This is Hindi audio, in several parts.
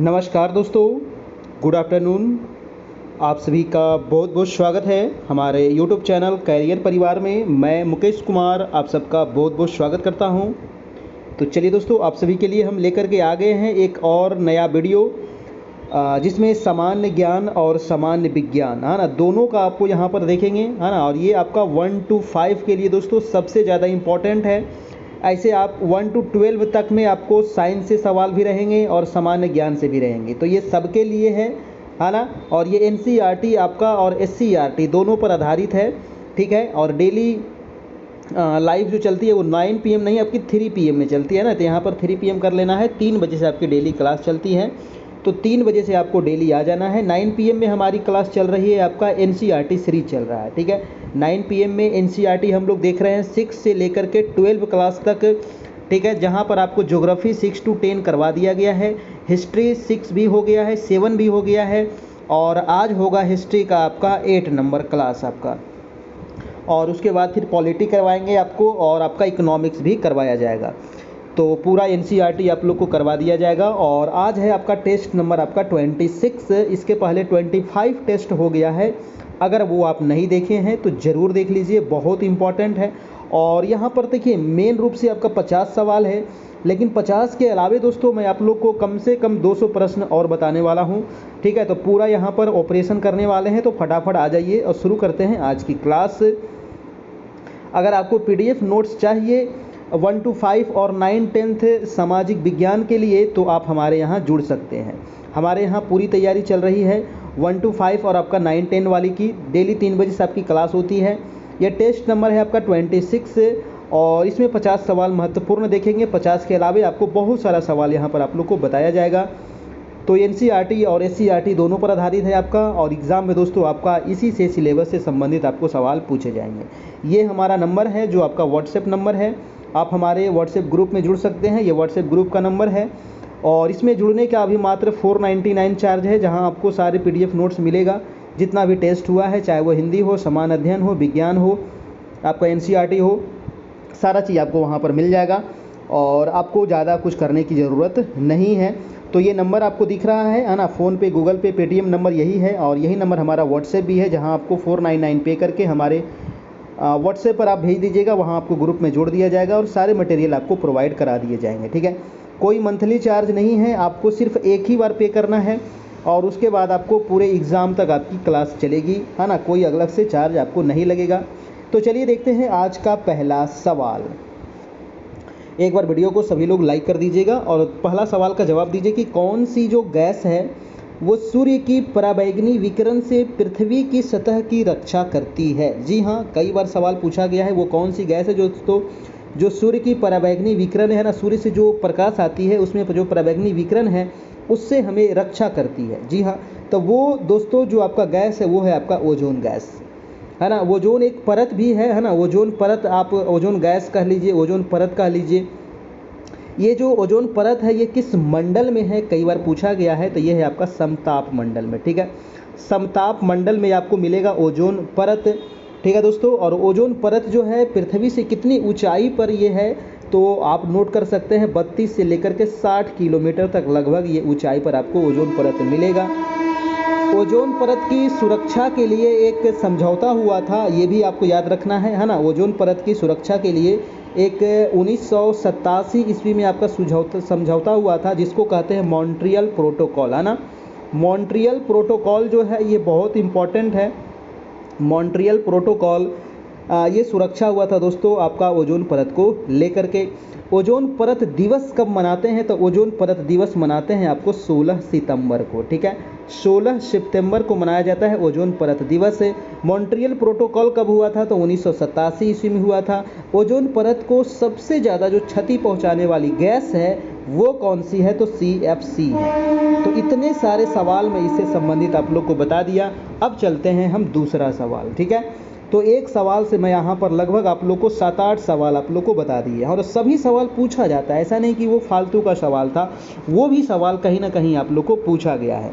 नमस्कार दोस्तों, गुड आफ्टरनून। आप सभी का बहुत बहुत स्वागत है हमारे YouTube चैनल कैरियर परिवार में। मैं मुकेश कुमार आप सबका बहुत बहुत स्वागत करता हूं। तो चलिए दोस्तों, आप सभी के लिए हम लेकर के आ गए हैं एक और नया वीडियो जिसमें सामान्य ज्ञान और सामान्य विज्ञान है ना, दोनों का आपको यहाँ पर देखेंगे है ना। और ये आपका 1 to 5 के लिए दोस्तों सबसे ज़्यादा इम्पॉर्टेंट है। ऐसे आप 1 to 12 तक में आपको साइंस से सवाल भी रहेंगे और सामान्य ज्ञान से भी रहेंगे, तो ये सबके लिए है ना। और ये NCERT आपका और SCERT दोनों पर आधारित है, ठीक है। और डेली लाइव जो चलती है वो 9 PM नहीं, आपकी 3 PM में चलती है ना। तो यहाँ पर 3 PM कर लेना है। 3 बजे से आपकी डेली क्लास चलती है, तो 3 बजे से आपको डेली आ जाना है। 9 PM में हमारी क्लास चल रही है, आपका NCERT सीरीज चल रहा है, ठीक है। 9 PM में NCERT हम लोग देख रहे हैं 6 से लेकर के 12 क्लास तक, ठीक है। जहाँ पर आपको ज्योग्राफी 6 to 10 करवा दिया गया है, हिस्ट्री 6 भी हो गया है, 7 भी हो गया है, और आज होगा हिस्ट्री का आपका 8 नंबर क्लास आपका। और उसके बाद फिर पॉलिटी करवाएंगे आपको, और आपका इकोनॉमिक्स भी करवाया जाएगा। तो पूरा NCERT आप लोग को करवा दिया जाएगा। और आज है आपका टेस्ट नंबर आपका 26। इसके पहले 25 टेस्ट हो गया है। अगर वो आप नहीं देखे हैं तो ज़रूर देख लीजिए, बहुत इंपॉर्टेंट है। और यहाँ पर देखिए मेन रूप से आपका 50 सवाल है, लेकिन 50 के अलावे दोस्तों मैं आप लोग को कम से कम 200 प्रश्न और बताने वाला हूँ, ठीक है। तो पूरा यहाँ पर ऑपरेशन करने वाले हैं, तो फटाफट आ जाइए और शुरू करते हैं आज की क्लास। अगर आपको PDF नोट्स चाहिए 1 to 5 और 9, 10th सामाजिक विज्ञान के लिए, तो आप हमारे यहाँ जुड़ सकते हैं। हमारे यहाँ पूरी तैयारी चल रही है 1 to 5 और आपका 9, 10 वाली की। डेली 3 बजे से आपकी क्लास होती है। यह टेस्ट नंबर है आपका 26, और इसमें 50 सवाल महत्वपूर्ण देखेंगे। 50 के अलावे आपको बहुत सारा सवाल यहाँ पर आप लोग को बताया जाएगा। तो NCERT और SCERT दोनों पर आधारित है आपका, और एग्ज़ाम में दोस्तों आपका इसी से सिलेबस से संबंधित आपको सवाल पूछे जाएंगे। ये हमारा नंबर है जो आपका WhatsApp नंबर है। आप हमारे WhatsApp ग्रुप में जुड़ सकते हैं, ये WhatsApp ग्रुप का नंबर है। और इसमें जुड़ने का अभी मात्र 499 चार्ज है, जहां आपको सारे PDF नोट्स मिलेगा। जितना भी टेस्ट हुआ है, चाहे वो हिंदी हो, सामान्य अध्ययन हो, विज्ञान हो, आपका NCERT हो, सारा चीज़ आपको वहाँ पर मिल जाएगा। और आपको ज़्यादा कुछ करने की ज़रूरत नहीं है। तो ये नंबर आपको दिख रहा है ना, फ़ोन पे, गूगल पे, पेटीएम नंबर यही है। और यही नंबर हमारा WhatsApp भी है, जहाँ आपको 499 पे करके हमारे WhatsApp पर आप भेज दीजिएगा। वहाँ आपको ग्रुप में जोड़ दिया जाएगा और सारे मटेरियल आपको प्रोवाइड करा दिए जाएंगे, ठीक है। कोई मंथली चार्ज नहीं है, आपको सिर्फ एक ही बार पे करना है, और उसके बाद आपको पूरे एग्ज़ाम तक आपकी क्लास चलेगी, है ना। कोई अलग से चार्ज आपको नहीं लगेगा। तो चलिए देखते हैं आज का पहला सवाल। एक बार वीडियो को सभी लोग लाइक कर दीजिएगा और पहला सवाल का जवाब दीजिए कि कौन सी जो गैस है वो सूर्य की पराबैंगनी विकिरण से पृथ्वी की सतह की रक्षा करती है। जी हाँ, कई बार सवाल पूछा गया है, वो कौन सी गैस है दोस्तों जो सूर्य की पराबैंगनी विकिरण है ना, सूर्य से जो प्रकाश आती है उसमें जो पराबैंगनी विकिरण है उससे हमें रक्षा करती है। जी हाँ, तो वो दोस्तों जो आपका गैस है वो है आपका ओजोन गैस, है ना। ओजोन एक परत भी है ना। ओजोन परत आप ओजोन गैस कह लीजिए, ओजोन परत कह लीजिए। ये जो ओजोन परत है ये किस मंडल में है, कई बार पूछा गया है। तो ये है आपका समताप मंडल में, ठीक है। समताप मंडल में आपको मिलेगा ओजोन परत, ठीक है दोस्तों। और ओजोन परत जो है पृथ्वी से कितनी ऊंचाई पर ये है, तो आप नोट कर सकते हैं 32 से लेकर के 60 किलोमीटर तक लगभग ये ऊंचाई पर आपको ओजोन परत मिलेगा। ओजोन परत की सुरक्षा के लिए एक समझौता हुआ था, ये भी आपको याद रखना है ना। ओजोन परत की सुरक्षा के लिए एक 1987 ईस्वी में आपका समझौता हुआ था, जिसको कहते हैं मॉन्ट्रियल प्रोटोकॉल, है ना। मॉन्ट्रियल प्रोटोकॉल जो है ये बहुत इम्पॉर्टेंट है। मॉन्ट्रियल प्रोटोकॉल ये सुरक्षा हुआ था दोस्तों आपका ओजोन परत को लेकर के। ओजोन परत दिवस कब मनाते हैं, तो ओजोन परत दिवस मनाते हैं आपको 16 सितंबर को, ठीक है। 16 सितंबर को मनाया जाता है ओजोन परत दिवस। मॉन्ट्रियल प्रोटोकॉल कब हुआ था, तो 1987 ईस्वी में हुआ था। ओजोन परत को सबसे ज़्यादा जो क्षति पहुंचाने वाली गैस है वो कौन सी है, तो CFC है। तो इतने सारे सवाल मैं इससे संबंधित आप लोग को बता दिया। अब चलते हैं हम दूसरा सवाल, ठीक है। तो एक सवाल से मैं यहाँ पर लगभग आप लोग को 7-8 सवाल आप लोग को बता दिए, और सभी सवाल पूछा जाता है, ऐसा नहीं कि वो फालतू का सवाल था, वो भी सवाल कहीं ना कहीं आप लोग को पूछा गया है।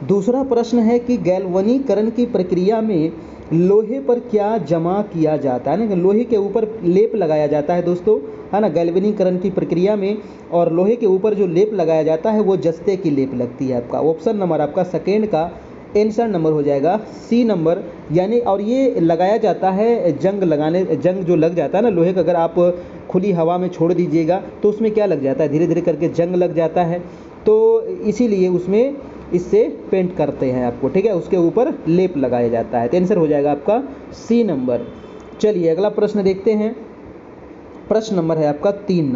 दूसरा प्रश्न है कि गैल्वनीकरण की प्रक्रिया में लोहे पर क्या जमा किया जाता है ना, लोहे के ऊपर लेप लगाया जाता है दोस्तों, है ना, गैल्वेनीकरण की प्रक्रिया में, और लोहे के ऊपर जो लेप लगाया जाता है वो जस्ते की लेप लगती है। आपका ऑप्शन नंबर आपका सेकेंड का आंसर नंबर हो जाएगा सी नंबर। यानी और ये लगाया जाता है जंग जो लग जाता है ना लोहे का, अगर आप खुली हवा में छोड़ दीजिएगा तो उसमें क्या लग जाता है, धीरे धीरे करके जंग लग जाता है, तो इसीलिए उसमें इससे पेंट करते हैं आपको, ठीक है, उसके ऊपर लेप लगाया जाता है। तो आंसर हो जाएगा आपका सी नंबर। चलिए अगला प्रश्न देखते हैं। प्रश्न नंबर है आपका 3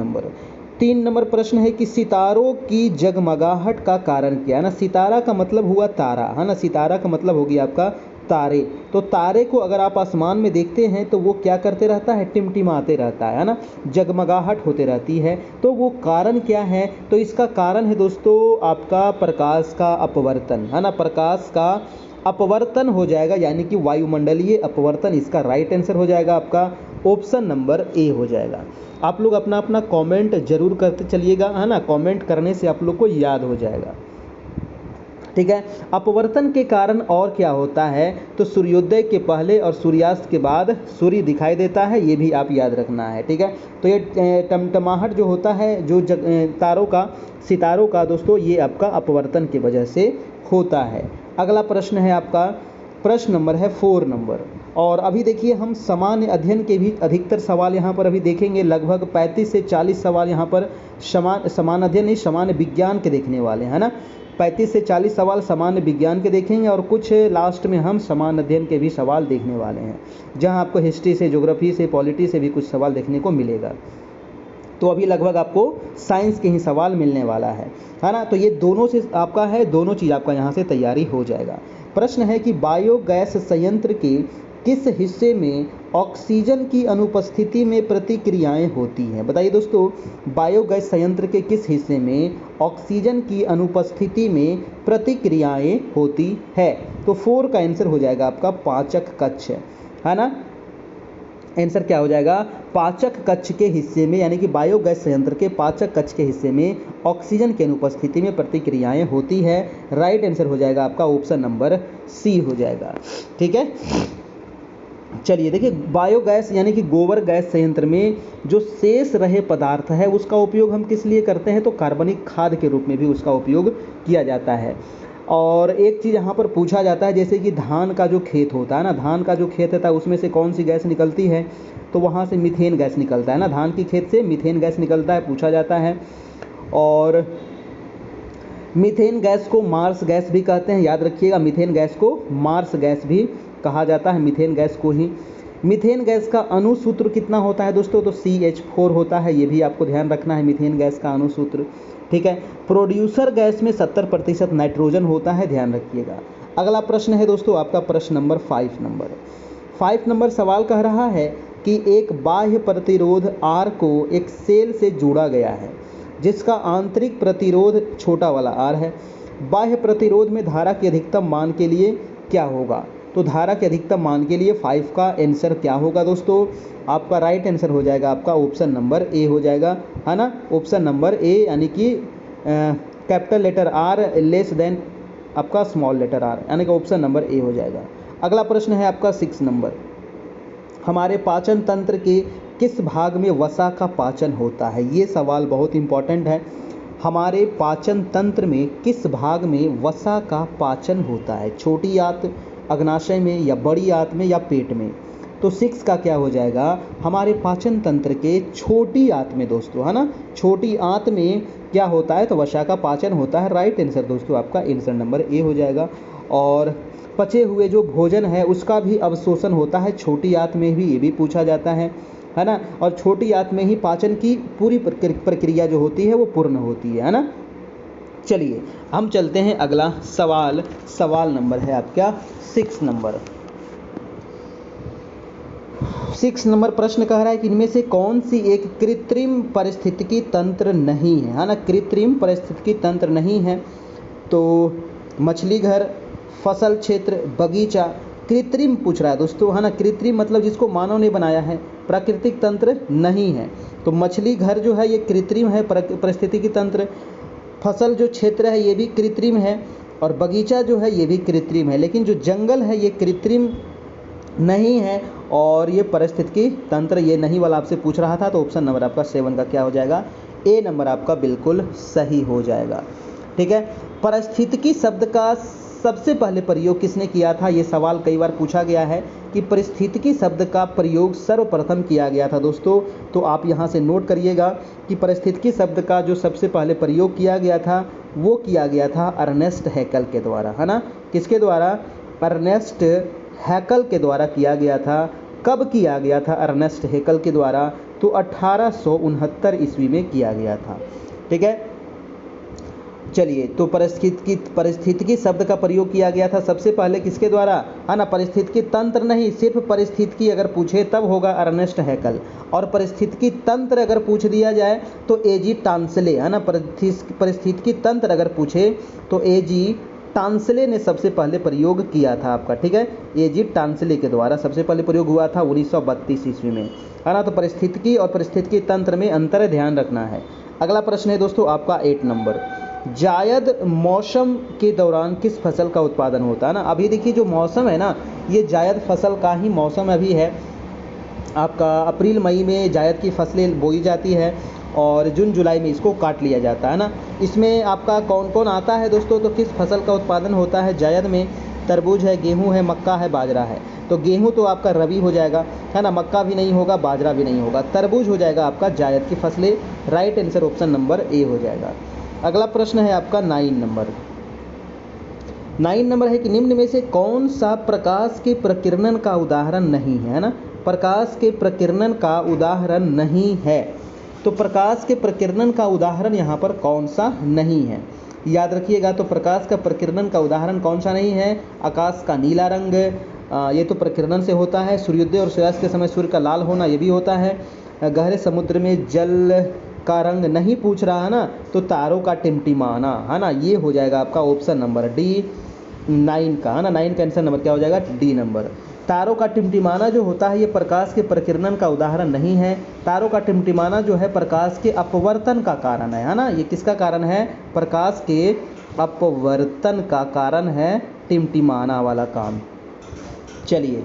नंबर प्रश्न है कि सितारों की जगमगाहट का कारण क्या है ना। सितारा का मतलब हुआ तारा, है ना, सितारा का मतलब होगी आपका तारे। तो तारे को अगर आप आसमान में देखते हैं तो वो क्या करते रहता है, टिमटिमाते रहता है ना, जगमगाहट होते रहती है। तो वो कारण क्या है, तो इसका कारण है दोस्तों आपका प्रकाश का अपवर्तन, है ना, प्रकाश का अपवर्तन हो जाएगा, यानी कि वायुमंडलीय अपवर्तन। इसका राइट आंसर हो जाएगा आपका ऑप्शन नंबर ए हो जाएगा। आप लोग अपना अपना कमेंट जरूर करते चलिएगा, है ना, कमेंट करने से आप लोग को याद हो जाएगा, ठीक है। अपवर्तन के कारण और क्या होता है, तो सूर्योदय के पहले और सूर्यास्त के बाद सूर्य दिखाई देता है, ये भी आप याद रखना है, ठीक है। तो ये टमटमाहट जो होता है जो सितारों का दोस्तों, ये आपका अपवर्तन की वजह से होता है। अगला प्रश्न है आपका, प्रश्न नंबर है 4 नंबर। और अभी देखिए हम सामान्य अध्ययन के भी अधिकतर सवाल यहाँ पर अभी देखेंगे, लगभग 35 से 40 सवाल यहाँ पर सामान्य अध्ययन नहीं, सामान्य विज्ञान के देखने वाले हैं ना। 35 से 40 सवाल सामान्य विज्ञान के देखेंगे और कुछ लास्ट में हम सामान्य अध्ययन के भी सवाल देखने वाले हैं, जहाँ आपको हिस्ट्री से, ज्योग्राफी से, पॉलिटी से भी कुछ सवाल देखने को मिलेगा। तो अभी लगभग आपको साइंस के ही सवाल मिलने वाला है ना। तो ये दोनों से आपका है, दोनों चीज़ आपका यहाँ से तैयारी हो जाएगा। प्रश्न है कि बायोगैस संयंत्र के किस हिस्से में ऑक्सीजन की अनुपस्थिति में प्रतिक्रियाएं होती हैं। बताइए दोस्तों, बायोगैस संयंत्र के किस हिस्से में ऑक्सीजन की अनुपस्थिति में प्रतिक्रियाएं होती है। तो 4 का आंसर हो जाएगा आपका पाचक कक्ष, है ना। आंसर क्या हो जाएगा, पाचक कक्ष के हिस्से में, यानी कि बायोगैस संयंत्र के पाचक कक्ष के हिस्से में ऑक्सीजन की अनुपस्थिति में प्रतिक्रियाएं होती है। राइट आंसर हो जाएगा आपका ऑप्शन नंबर सी हो जाएगा, ठीक है। चलिए देखिए, बायोगैस यानी कि गोबर गैस संयंत्र में जो शेष रहे पदार्थ है उसका उपयोग हम किस लिए करते हैं, तो कार्बनिक खाद के रूप में भी उसका उपयोग किया जाता है। और एक चीज़ यहाँ पर पूछा जाता है, जैसे कि धान का जो खेत होता है ना, धान का जो खेत होता है उसमें से कौन सी गैस निकलती है, तो वहाँ से मीथेन गैस निकलता है ना, धान की खेत से मीथेन गैस निकलता है, पूछा जाता है। और मीथेन गैस को मार्स गैस भी कहते हैं, याद रखिएगा, मीथेन गैस को मार्स गैस भी कहा जाता है, मीथेन गैस को ही। मीथेन गैस का अणुसूत्र कितना होता है दोस्तों, तो CH4 होता है, ये भी आपको ध्यान रखना है, मीथेन गैस का अणुसूत्र, ठीक है। प्रोड्यूसर गैस में 70% नाइट्रोजन होता है, ध्यान रखिएगा। अगला प्रश्न है दोस्तों आपका प्रश्न नंबर 5 नंबर सवाल कह रहा है कि एक बाह्य प्रतिरोध R को एक सेल से जोड़ा गया है जिसका आंतरिक प्रतिरोध छोटा वाला r है। बाह्य प्रतिरोध में धारा की अधिकतम मान के लिए क्या होगा, तो धारा के अधिकतम मान के लिए 5 का आंसर क्या होगा दोस्तों, आपका राइट आंसर हो जाएगा आपका ऑप्शन नंबर ए हो जाएगा, है ना, ऑप्शन नंबर ए, यानी कि capital letter R less than आपका स्मॉल लेटर r, यानी कि ऑप्शन नंबर ए हो जाएगा। अगला प्रश्न है आपका 6 नंबर, हमारे पाचन तंत्र के किस भाग में वसा का पाचन होता है। ये सवाल बहुत इंपॉर्टेंट है, हमारे पाचन तंत्र में किस भाग में वसा का पाचन होता है, छोटी आंत, अग्नाशय में, या बड़ी आंत में, या पेट में। तो 6 का क्या हो जाएगा, हमारे पाचन तंत्र के छोटी आंत में दोस्तों, है ना, छोटी आंत में क्या होता है, तो वसा का पाचन होता है। राइट आंसर दोस्तों आपका आंसर नंबर ए हो जाएगा। और पचे हुए जो भोजन है उसका भी अवशोषण होता है छोटी आंत में भी, ये भी पूछा जाता है ना। और छोटी आंत में ही पाचन की पूरी प्रक्रिया जो होती है वो पूर्ण होती है ना। चलिए हम चलते हैं अगला सवाल नंबर है आपका 6 नंबर। 6 नंबर प्रश्न कह रहा है कि इनमें से कौन सी एक कृत्रिम पारिस्थितिकी तंत्र नहीं है ना, कृत्रिम पारिस्थितिकी तंत्र नहीं है। तो मछली घर, फसल क्षेत्र, बगीचा, कृत्रिम पूछ रहा है दोस्तों, है ना, कृत्रिम मतलब जिसको मानव ने बनाया है, प्राकृतिक तंत्र नहीं है। तो मछली घर जो है ये कृत्रिम है, पारिस्थितिकी तंत्र। फसल जो क्षेत्र है ये भी कृत्रिम है, और बगीचा जो है ये भी कृत्रिम है। लेकिन जो जंगल है ये कृत्रिम नहीं है। और ये पारिस्थितिकी तंत्र, ये नहीं वाला आपसे पूछ रहा था, तो ऑप्शन नंबर आपका 7 का क्या हो जाएगा, ए नंबर आपका बिल्कुल सही हो जाएगा। ठीक है। पारिस्थितिकी शब्द का सबसे पहले प्रयोग किसने किया था, ये सवाल कई बार पूछा गया है कि पारिस्थितिकी शब्द का प्रयोग सर्वप्रथम किया गया था दोस्तों। तो आप यहाँ से नोट करिएगा कि पारिस्थितिकी शब्द का जो सबसे पहले प्रयोग किया गया था वो किया गया था अर्नेस्ट हैकल के द्वारा, है ना। किसके द्वारा, अर्नेस्ट हैकल के द्वारा किया गया था। कब किया गया था अर्नेस्ट हैकल के द्वारा, तो 1869 ईस्वी में किया गया था। ठीक है। चलिए, तो परिस्थितिकी शब्द का प्रयोग किया गया था सबसे पहले किसके द्वारा, है ना। परिस्थितिकी तंत्र नहीं, सिर्फ परिस्थितिकी अगर पूछे तब होगा अर्नेस्ट हैकल, और परिस्थितिकी तंत्र अगर पूछ दिया जाए तो एजी टांसले, है ना। परिस्थितिकी तंत्र अगर पूछे तो एजी टांसले ने सबसे पहले प्रयोग किया था आपका। ठीक है। एजी टांसले के द्वारा सबसे पहले प्रयोग हुआ था 1932 ईस्वी में, है ना। तो परिस्थितिकी और परिस्थितिकी तंत्र में अंतर ध्यान रखना है। अगला प्रश्न है दोस्तों आपका 8 नंबर, जायद मौसम के दौरान किस फसल का उत्पादन होता है ना। अभी देखिए जो मौसम है ना, ये जायद फसल का ही मौसम अभी है आपका। अप्रैल मई में जायद की फसलें बोई जाती है और जून जुलाई में इसको काट लिया जाता है ना। इसमें आपका कौन कौन आता है दोस्तों, तो किस फसल का उत्पादन होता है जायद में, तरबूज है, गेहूं है, मक्का है, बाजरा है। तो गेहूं तो आपका रबी हो जाएगा, है ना। मक्का भी नहीं होगा, बाजरा भी नहीं होगा, तरबूज हो जाएगा आपका जायद की फसलें। Right answer option number A हो जाएगा। अगला प्रश्न है आपका 9 नंबर। 9 नंबर है कि निम्न में से कौन सा प्रकाश के प्रकीर्णन का उदाहरण नहीं है ना। प्रकाश के प्रकीर्णन का उदाहरण नहीं है, तो प्रकाश के प्रकीर्णन का उदाहरण यहाँ पर कौन सा नहीं है, याद रखिएगा। तो प्रकाश का प्रकीर्णन का उदाहरण कौन सा नहीं है, आकाश का नीला रंग, ये तो प्रकीर्णन से होता है। सूर्योदय और सूर्यास्त के समय सूर्य का लाल होना, ये भी होता है। गहरे समुद्र में जल का रंग नहीं पूछ रहा है ना, तो तारों का टिमटिमाना, है ना। ये हो जाएगा आपका ऑप्शन नंबर डी 9 का, है ना। 9 का आंसर नंबर क्या हो जाएगा, डी नंबर। तारों का टिमटिमाना जो होता है ये प्रकाश के प्रकीर्णन का उदाहरण नहीं है। तारों का टिमटिमाना जो है प्रकाश के अपवर्तन का कारण है ना। ये किसका कारण है, प्रकाश के अपवर्तन का कारण है टिमटिमाना वाला काम। चलिए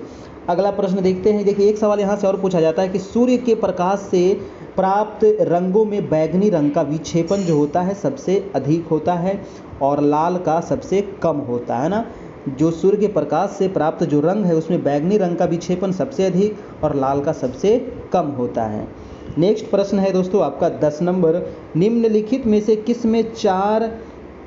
अगला प्रश्न देखते हैं। देखिए एक सवाल यहाँ से और पूछा जाता है कि सूर्य के प्रकाश से प्राप्त रंगों में बैगनी रंग का विक्षेपण जो होता है सबसे अधिक होता है और लाल का सबसे कम होता है ना। जो सूर्य के प्रकाश से प्राप्त जो रंग है उसमें बैगनी रंग का विक्षेपण सबसे अधिक और लाल का सबसे कम होता है। नेक्स्ट प्रश्न है दोस्तों आपका 10 नंबर, निम्नलिखित में से किस में 4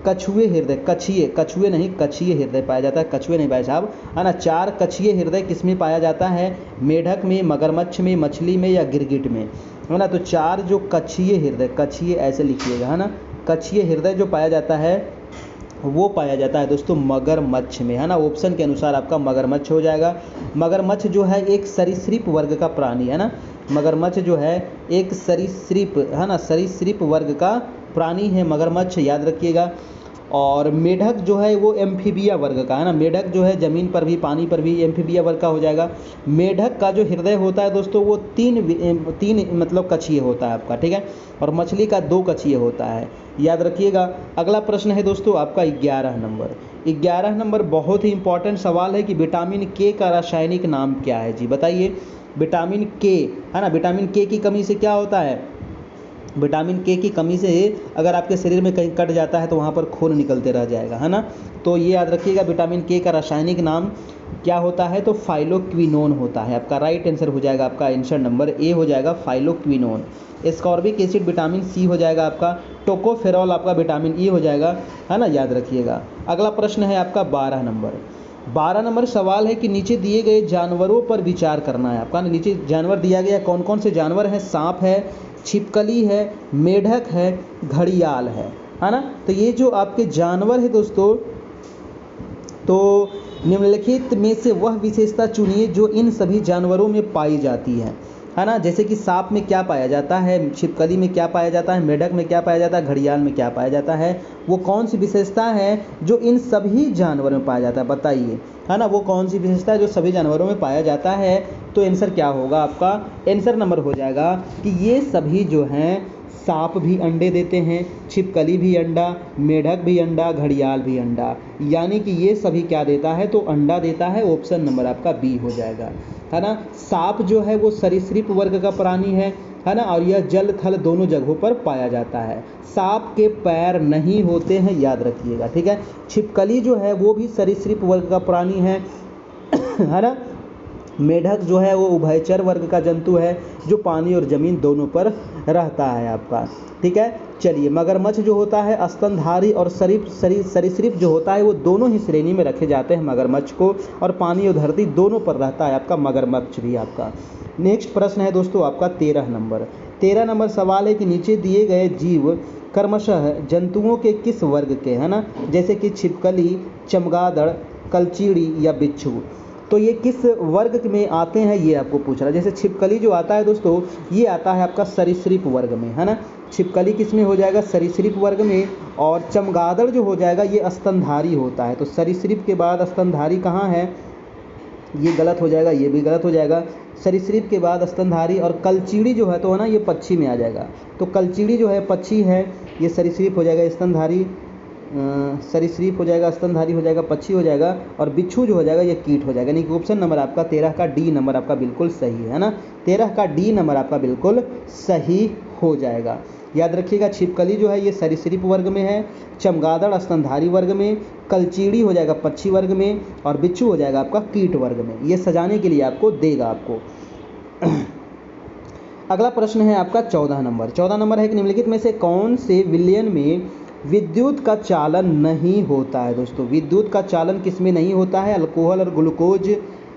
कछुए हृदय, कछुए नहीं कछिए हृदय पाया जाता है, कछुए नहीं भाई साहब, है ना। 4 कछिए हृदय किस में पाया जाता है, मेढक में, मगरमच्छ में, मछली में या गिरगिट में, है ना। तो 4 जो कछिए हृदय, कछिए ऐसे लिखिएगा, है ना। कछिए हृदय जो पाया जाता है वो पाया जाता है दोस्तों मगरमच्छ में, है ना। ऑप्शन के अनुसार आपका मगरमच्छ हो जाएगा। मगरमच्छ जो है एक सरीसृप वर्ग का प्राणी है ना। मगरमच्छ जो है एक सरीसृप, है ना, सरीसृप वर्ग का प्राणी है मगरमच्छ, याद रखिएगा। और मेढक जो है वो एम्फीबिया वर्ग का, है ना। मेढक जो है ज़मीन पर भी पानी पर भी एम्फीबिया वर्ग का हो जाएगा। मेढक का जो हृदय होता है दोस्तों वो तीन मतलब कछिए होता है आपका, ठीक है। और मछली का 2 कछिए होता है, याद रखिएगा। अगला प्रश्न है दोस्तों आपका 11 नंबर। 11 नंबर बहुत ही इंपॉर्टेंट सवाल है कि विटामिन के का रासायनिक नाम क्या है जी, बताइए। विटामिन के, है ना। विटामिन के की कमी से क्या होता है, विटामिन के की कमी से अगर आपके शरीर में कहीं कट जाता है तो वहाँ पर खून निकलते रह जाएगा, है ना। तो ये याद रखिएगा विटामिन के का रासायनिक नाम क्या होता है, तो फाइलोक्विनोन होता है। आपका राइट आंसर हो जाएगा, आपका आंसर नंबर ए हो जाएगा phylloquinone. Ascorbic acid vitamin C हो जाएगा आपका। टोकोफेरॉल आपका विटामिन ई हो जाएगा, है ना, याद रखिएगा। अगला प्रश्न है आपका 12 नंबर। 12 नंबर सवाल है कि नीचे दिए गए जानवरों पर विचार करना है आपका। नीचे जानवर दिया गया, कौन कौन से जानवर हैं, सांप है, छिपकली है, मेढक है, घड़ियाल है ना। तो ये जो आपके जानवर है दोस्तों, तो निम्नलिखित में से वह विशेषता चुनिए जो इन सभी जानवरों में पाई जाती है ना। जैसे कि सांप में क्या पाया जाता है, छिपकली में क्या पाया जाता है, मेढक में क्या पाया जाता है, घड़ियाल में क्या पाया जाता है, वो कौन सी विशेषता है जो इन सभी जानवरों में पाया जाता है, बताइए, है ना। वो कौन सी विशेषता है जो सभी जानवरों में पाया जाता है, तो आंसर क्या होगा आपका, आंसर नंबर हो जाएगा कि ये सभी जो हैं सांप भी अंडे देते हैं, छिपकली भी अंडा, मेढक भी अंडा, घड़ियाल भी अंडा। यानी कि ये सभी क्या देता है, तो अंडा देता है। ऑप्शन नंबर आपका बी हो जाएगा, है ना। सांप जो है वो सरीसृप वर्ग का प्राणी है ना, और यह जल थल दोनों जगहों पर पाया जाता है। सांप के पैर नहीं होते हैं, याद रखिएगा, ठीक है। छिपकली जो है वो भी सरीसृप वर्ग का प्राणी है ना। मेढक जो है वो उभयचर वर्ग का जंतु है, जो पानी और जमीन दोनों पर रहता है आपका, ठीक है। चलिए, मगरमच्छ जो होता है स्तनधारी और सरीसृप जो होता है वो दोनों ही श्रेणी में रखे जाते हैं मगरमच्छ को, और पानी और धरती दोनों पर रहता है आपका मगरमच्छ भी आपका। नेक्स्ट प्रश्न है दोस्तों आपका 13 नंबर सवाल है कि नीचे दिए गए जीव क्रमशः जंतुओं के किस वर्ग के, है ना, जैसे कि छिपकली, चमगादड़, कलचीड़ी या बिच्छू। तो ये किस वर्ग में आते हैं ये आपको पूछ रहा है। जैसे छिपकली जो आता है दोस्तों, ये आता है आपका सरीसृप वर्ग में, है ना। छिपकली किस में हो जाएगा, सरीसृप वर्ग में। और चमगादड़ जो हो जाएगा ये स्तनधारी होता है। तो सरीसृप के बाद स्तनधारी कहाँ है, ये गलत हो जाएगा, ये भी गलत हो जाएगा। सरीसृप के बाद स्तनधारी। और कलचीड़ी जो है तो है ना, ये पक्षी में आ जाएगा। तो कलचीड़ी जो है पक्षी है, ये सरीसृप हो जाएगा, स्तनधारी सरीसृप हो जाएगा, स्तनधारी हो जाएगा, पक्षी हो जाएगा। और बिच्छू जो हो जाएगा ये कीट हो जाएगा। यानी कि ऑप्शन नंबर आपका 13 का डी नंबर आपका बिल्कुल सही है ना। 13 का डी नंबर आपका बिल्कुल सही हो जाएगा। याद रखिएगा, छिपकली जो है ये सरीसृप वर्ग में है, चमगादड़ स्तनधारी वर्ग में, कलचीड़ी हो जाएगा पक्षी वर्ग में, और बिच्छू हो जाएगा आपका कीट वर्ग में। ये सजाने के लिए आपको देगा आपको। अगला प्रश्न है आपका 14 नंबर है कि निम्नलिखित में से कौन से विलयन में विद्युत का चालन नहीं होता है। दोस्तों, विद्युत का चालन किस में नहीं होता है, अल्कोहल और ग्लूकोज।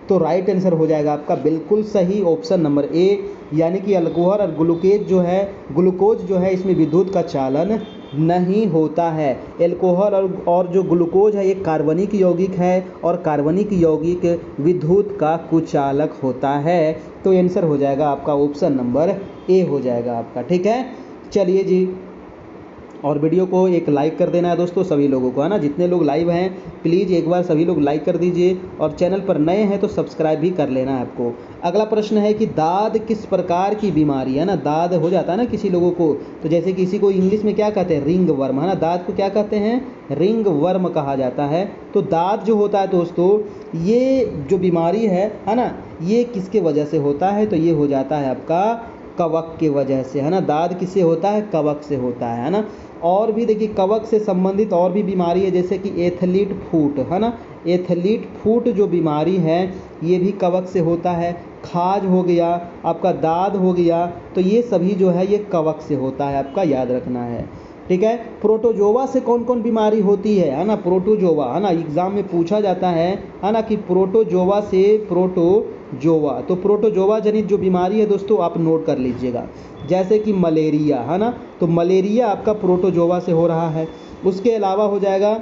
तो राइट आंसर हो जाएगा आपका बिल्कुल सही, ऑप्शन नंबर ए, यानी कि अल्कोहल और ग्लूकोज जो है इसमें विद्युत का चालन नहीं होता है। अल्कोहल और जो ग्लूकोज है ये कार्बनिक यौगिक है, और कार्बनिक यौगिक विद्युत का कुचालक होता है। तो आंसर हो जाएगा आपका ऑप्शन नंबर ए हो जाएगा आपका, ठीक है। चलिए जी, और वीडियो को एक लाइक कर देना है दोस्तों सभी लोगों को, है ना। जितने लोग लाइव हैं प्लीज़ एक बार सभी लोग लाइक कर दीजिए, और चैनल पर नए हैं तो सब्सक्राइब भी कर लेना है आपको। अगला प्रश्न है कि दाद किस प्रकार की बीमारी है ना। दाद हो जाता है ना किसी लोगों को, तो जैसे किसी को इंग्लिश में क्या कहते हैं, रिंग वर्म, है ना। दाद को क्या कहते हैं, रिंग वर्म कहा जाता है। तो दाद जो होता है दोस्तों, ये जो बीमारी है ना, ये किसके वजह से होता है, तो ये हो जाता है आपका कवक के वजह से, है ना। दाद किससे होता है, कवक से होता है ना। और भी देखिए कवक से संबंधित और भी बीमारी है, जैसे कि एथलीट फूट, है ना। एथलीट फूट जो बीमारी है ये भी कवक से होता है। खाज हो गया आपका, दाद हो गया, तो ये सभी जो है ये कवक से होता है, आपका याद रखना है, ठीक है। प्रोटोजोआ से कौन कौन बीमारी होती है ना। प्रोटोजोआ, है ना, एग्जाम में पूछा जाता है ना, कि प्रोटोजोआ से तो प्रोटोजोआ जनित जो बीमारी है दोस्तों आप नोट कर लीजिएगा, जैसे कि मलेरिया, है ना। तो मलेरिया आपका प्रोटोजोआ से हो रहा है। उसके अलावा हो जाएगा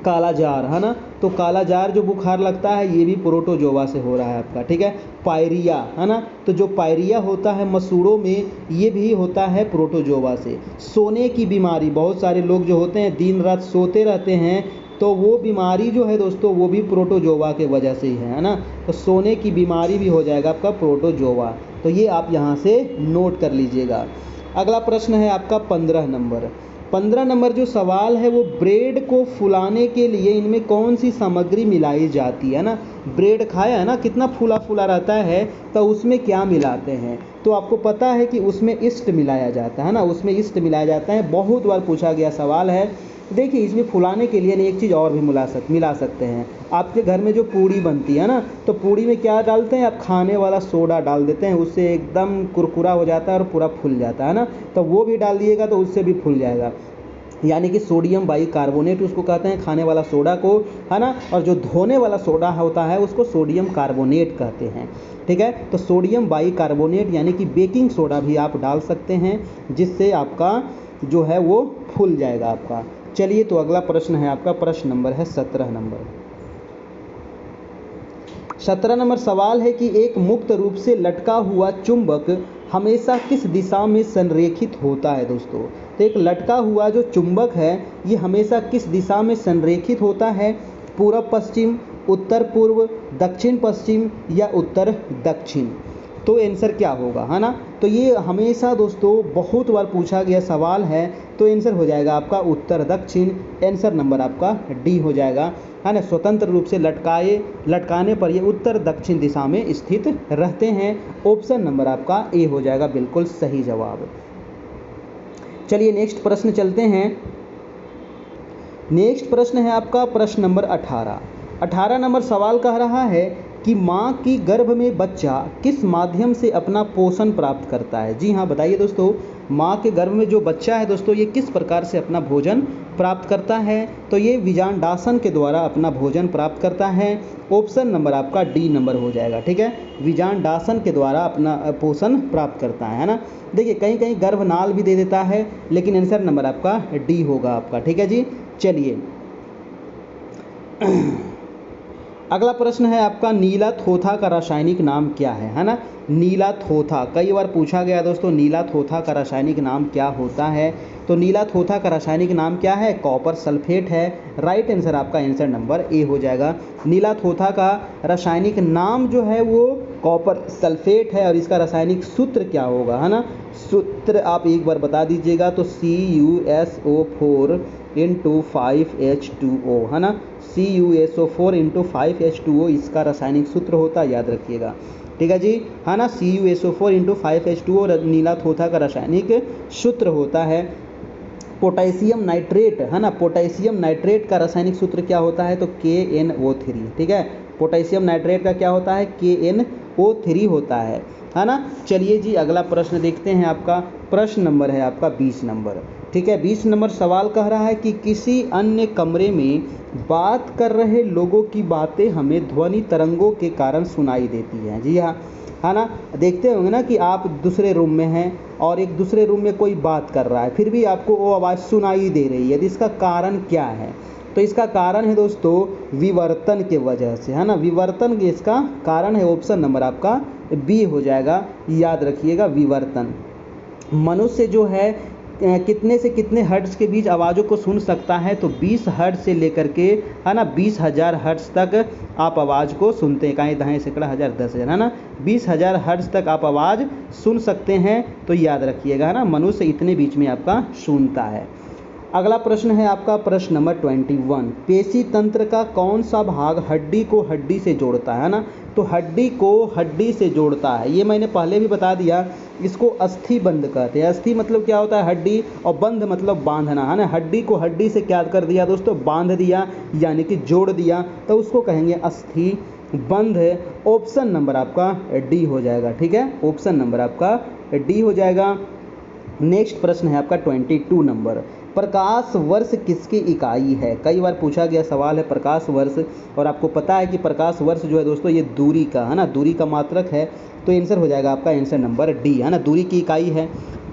कालाजार, है ना। तो कालाजार जो बुखार लगता है ये भी प्रोटोजोआ से हो रहा है आपका, ठीक है। पायरिया, है ना, तो जो पायरिया होता है मसूड़ों में ये भी होता है प्रोटोजोआ से। सोने की बीमारी, बहुत सारे लोग जो होते हैं दिन रात सोते रहते हैं, तो वो बीमारी जो है दोस्तों वो भी प्रोटोजोआ के वजह से ही है ना। तो सोने की बीमारी भी हो जाएगा आपका प्रोटोजोआ। तो ये आप यहाँ से नोट कर लीजिएगा। अगला प्रश्न है आपका 15 नंबर जो सवाल है वो ब्रेड को फुलाने के लिए इनमें कौन सी सामग्री मिलाई जाती है ना। ब्रेड खाया है ना, कितना फूला फूला रहता है, तो उसमें क्या मिलाते हैं, तो आपको पता है कि उसमें ईस्ट मिलाया जाता है ना, उसमें ईस्ट मिलाया जाता है। बहुत बार पूछा गया सवाल है। देखिए इसमें फुलाने के लिए एक चीज़ और भी मिला सकते हैं। आपके घर में जो पूड़ी बनती है ना, तो पूड़ी में क्या डालते हैं आप, खाने वाला सोडा डाल देते हैं, उससे एकदम कुरकुरा हो जाता है और पूरा फूल जाता है ना। तो वो भी डाल दिएगा तो उससे भी फूल जाएगा, यानी कि सोडियम बाइकार्बोनेट उसको कहते हैं, खाने वाला सोडा को, है ना। और जो धोने वाला सोडा होता है उसको सोडियम कार्बोनेट कहते हैं, ठीक है। तो सोडियम बाइकार्बोनेट यानी कि बेकिंग सोडा भी आप डाल सकते हैं, जिससे आपका जो है वो फूल जाएगा आपका। चलिए, तो अगला प्रश्न है आपका, प्रश्न नंबर है 17 नंबर। 17 नंबर सवाल है कि एक मुक्त रूप से लटका हुआ चुंबक हमेशा किस दिशा में संरेखित होता है दोस्तों। तो एक लटका हुआ जो चुंबक है ये हमेशा किस दिशा में संरेखित होता है, पूर्व पश्चिम, उत्तर पूर्व, दक्षिण पश्चिम या उत्तर दक्षिण। तो आंसर क्या होगा, है ना। तो ये हमेशा दोस्तों बहुत बार पूछा गया सवाल है। तो आंसर हो जाएगा आपका उत्तर दक्षिण, आंसर नंबर आपका डी हो जाएगा, है ना। स्वतंत्र रूप से लटकाने पर ये उत्तर दक्षिण दिशा में स्थित रहते हैं। ऑप्शन नंबर आपका ए हो जाएगा बिल्कुल सही जवाब। चलिए नेक्स्ट प्रश्न चलते हैं। नेक्स्ट प्रश्न है आपका प्रश्न नंबर 18 नंबर सवाल कह रहा है कि माँ की गर्भ में बच्चा किस माध्यम से अपना पोषण प्राप्त करता है। जी हाँ, बताइए दोस्तों, माँ के गर्भ में जो बच्चा है दोस्तों ये किस प्रकार से अपना भोजन प्राप्त करता है। तो ये विजांडासन के द्वारा अपना भोजन प्राप्त करता है। ऑप्शन नंबर आपका डी नंबर हो जाएगा, ठीक है। विजांडासन के द्वारा अपना पोषण प्राप्त करता है ना। देखिए कहीं कहीं गर्भनाल भी दे देता है, लेकिन आंसर नंबर आपका डी होगा आपका, ठीक है जी। चलिए अगला प्रश्न है आपका, नीला थोथा का रासायनिक नाम क्या है ना। नीला थोथा कई बार पूछा गया दोस्तों, नीला थोथा का रासायनिक नाम क्या होता है। तो नीला थोथा का रासायनिक नाम क्या है, कॉपर सल्फेट है। राइट आंसर आपका आंसर नंबर ए हो जाएगा। नीला थोथा का रासायनिक नाम जो है वो कॉपर सल्फेट है। और इसका रासायनिक सूत्र क्या होगा, है ना। सूत्र आप एक बार बता दीजिएगा। तो CuSO4 × 5H2O, है ना। CuSO4 × 5H2O इसका रासायनिक सूत्र होता है, याद रखिएगा, ठीक है जी, है ना। CuSO4 × 5H2O नीला थोथा का रासायनिक सूत्र होता है। पोटेशियम नाइट्रेट, है ना, पोटेशियम नाइट्रेट का रासायनिक सूत्र क्या होता है। तो KNO3, ठीक है। पोटेशियम नाइट्रेट का क्या होता है, KNO3 होता है ना। चलिए जी अगला प्रश्न देखते हैं। आपका प्रश्न नंबर है आपका 20 नंबर, ठीक है। 20 नंबर सवाल कह रहा है कि किसी अन्य कमरे में बात कर रहे लोगों की बातें हमें ध्वनि तरंगों के कारण सुनाई देती हैं। जी हाँ, है ना। देखते होंगे ना कि आप दूसरे रूम में हैं और एक दूसरे रूम में कोई बात कर रहा है, फिर भी आपको वो आवाज़ सुनाई दे रही है। तो इसका कारण क्या है। तो इसका कारण है दोस्तों विवर्तन के वजह से, है ना। विवर्तन इसका कारण है। ऑप्शन नंबर आपका बी हो जाएगा, याद रखिएगा, विवर्तन। मनुष्य जो है कितने से कितने हर्ट्ज के बीच आवाज़ों को सुन सकता है। तो 20 हर्ट्ज से लेकर के, है ना, 20,000 हर्ट्ज तक आप आवाज़ को सुनते हैं। कहीं दहाई सैकड़ा हज़ार 10,000, है ना, 20,000 हर्ट्ज तक आप आवाज़ सुन सकते हैं। तो याद रखिएगा, है ना, मनुष्य इतने बीच में आपका सुनता है। अगला प्रश्न है आपका प्रश्न नंबर 21। पेशी तंत्र का कौन सा भाग हड्डी को हड्डी से जोड़ता है ना। तो हड्डी को हड्डी से जोड़ता है, ये मैंने पहले भी बता दिया। इसको अस्थि बंध कहते हैं। अस्थि मतलब क्या होता है, हड्डी, और बंध मतलब बांधना, है ना। हड्डी को हड्डी से क्या कर दिया दोस्तों, बांध दिया, यानी कि जोड़ दिया, तो उसको कहेंगे अस्थि बंध। ऑप्शन नंबर आपका डी हो जाएगा, ठीक है। ऑप्शन नंबर आपका डी हो जाएगा। नेक्स्ट प्रश्न है आपका 22 नंबर। प्रकाश वर्ष किसकी इकाई है। कई बार पूछा गया सवाल है प्रकाश वर्ष, और आपको पता है कि प्रकाश वर्ष जो है दोस्तों ये दूरी का, है ना, दूरी का मात्रक है। तो आंसर हो जाएगा आपका आंसर नंबर डी, है ना, दूरी की इकाई है।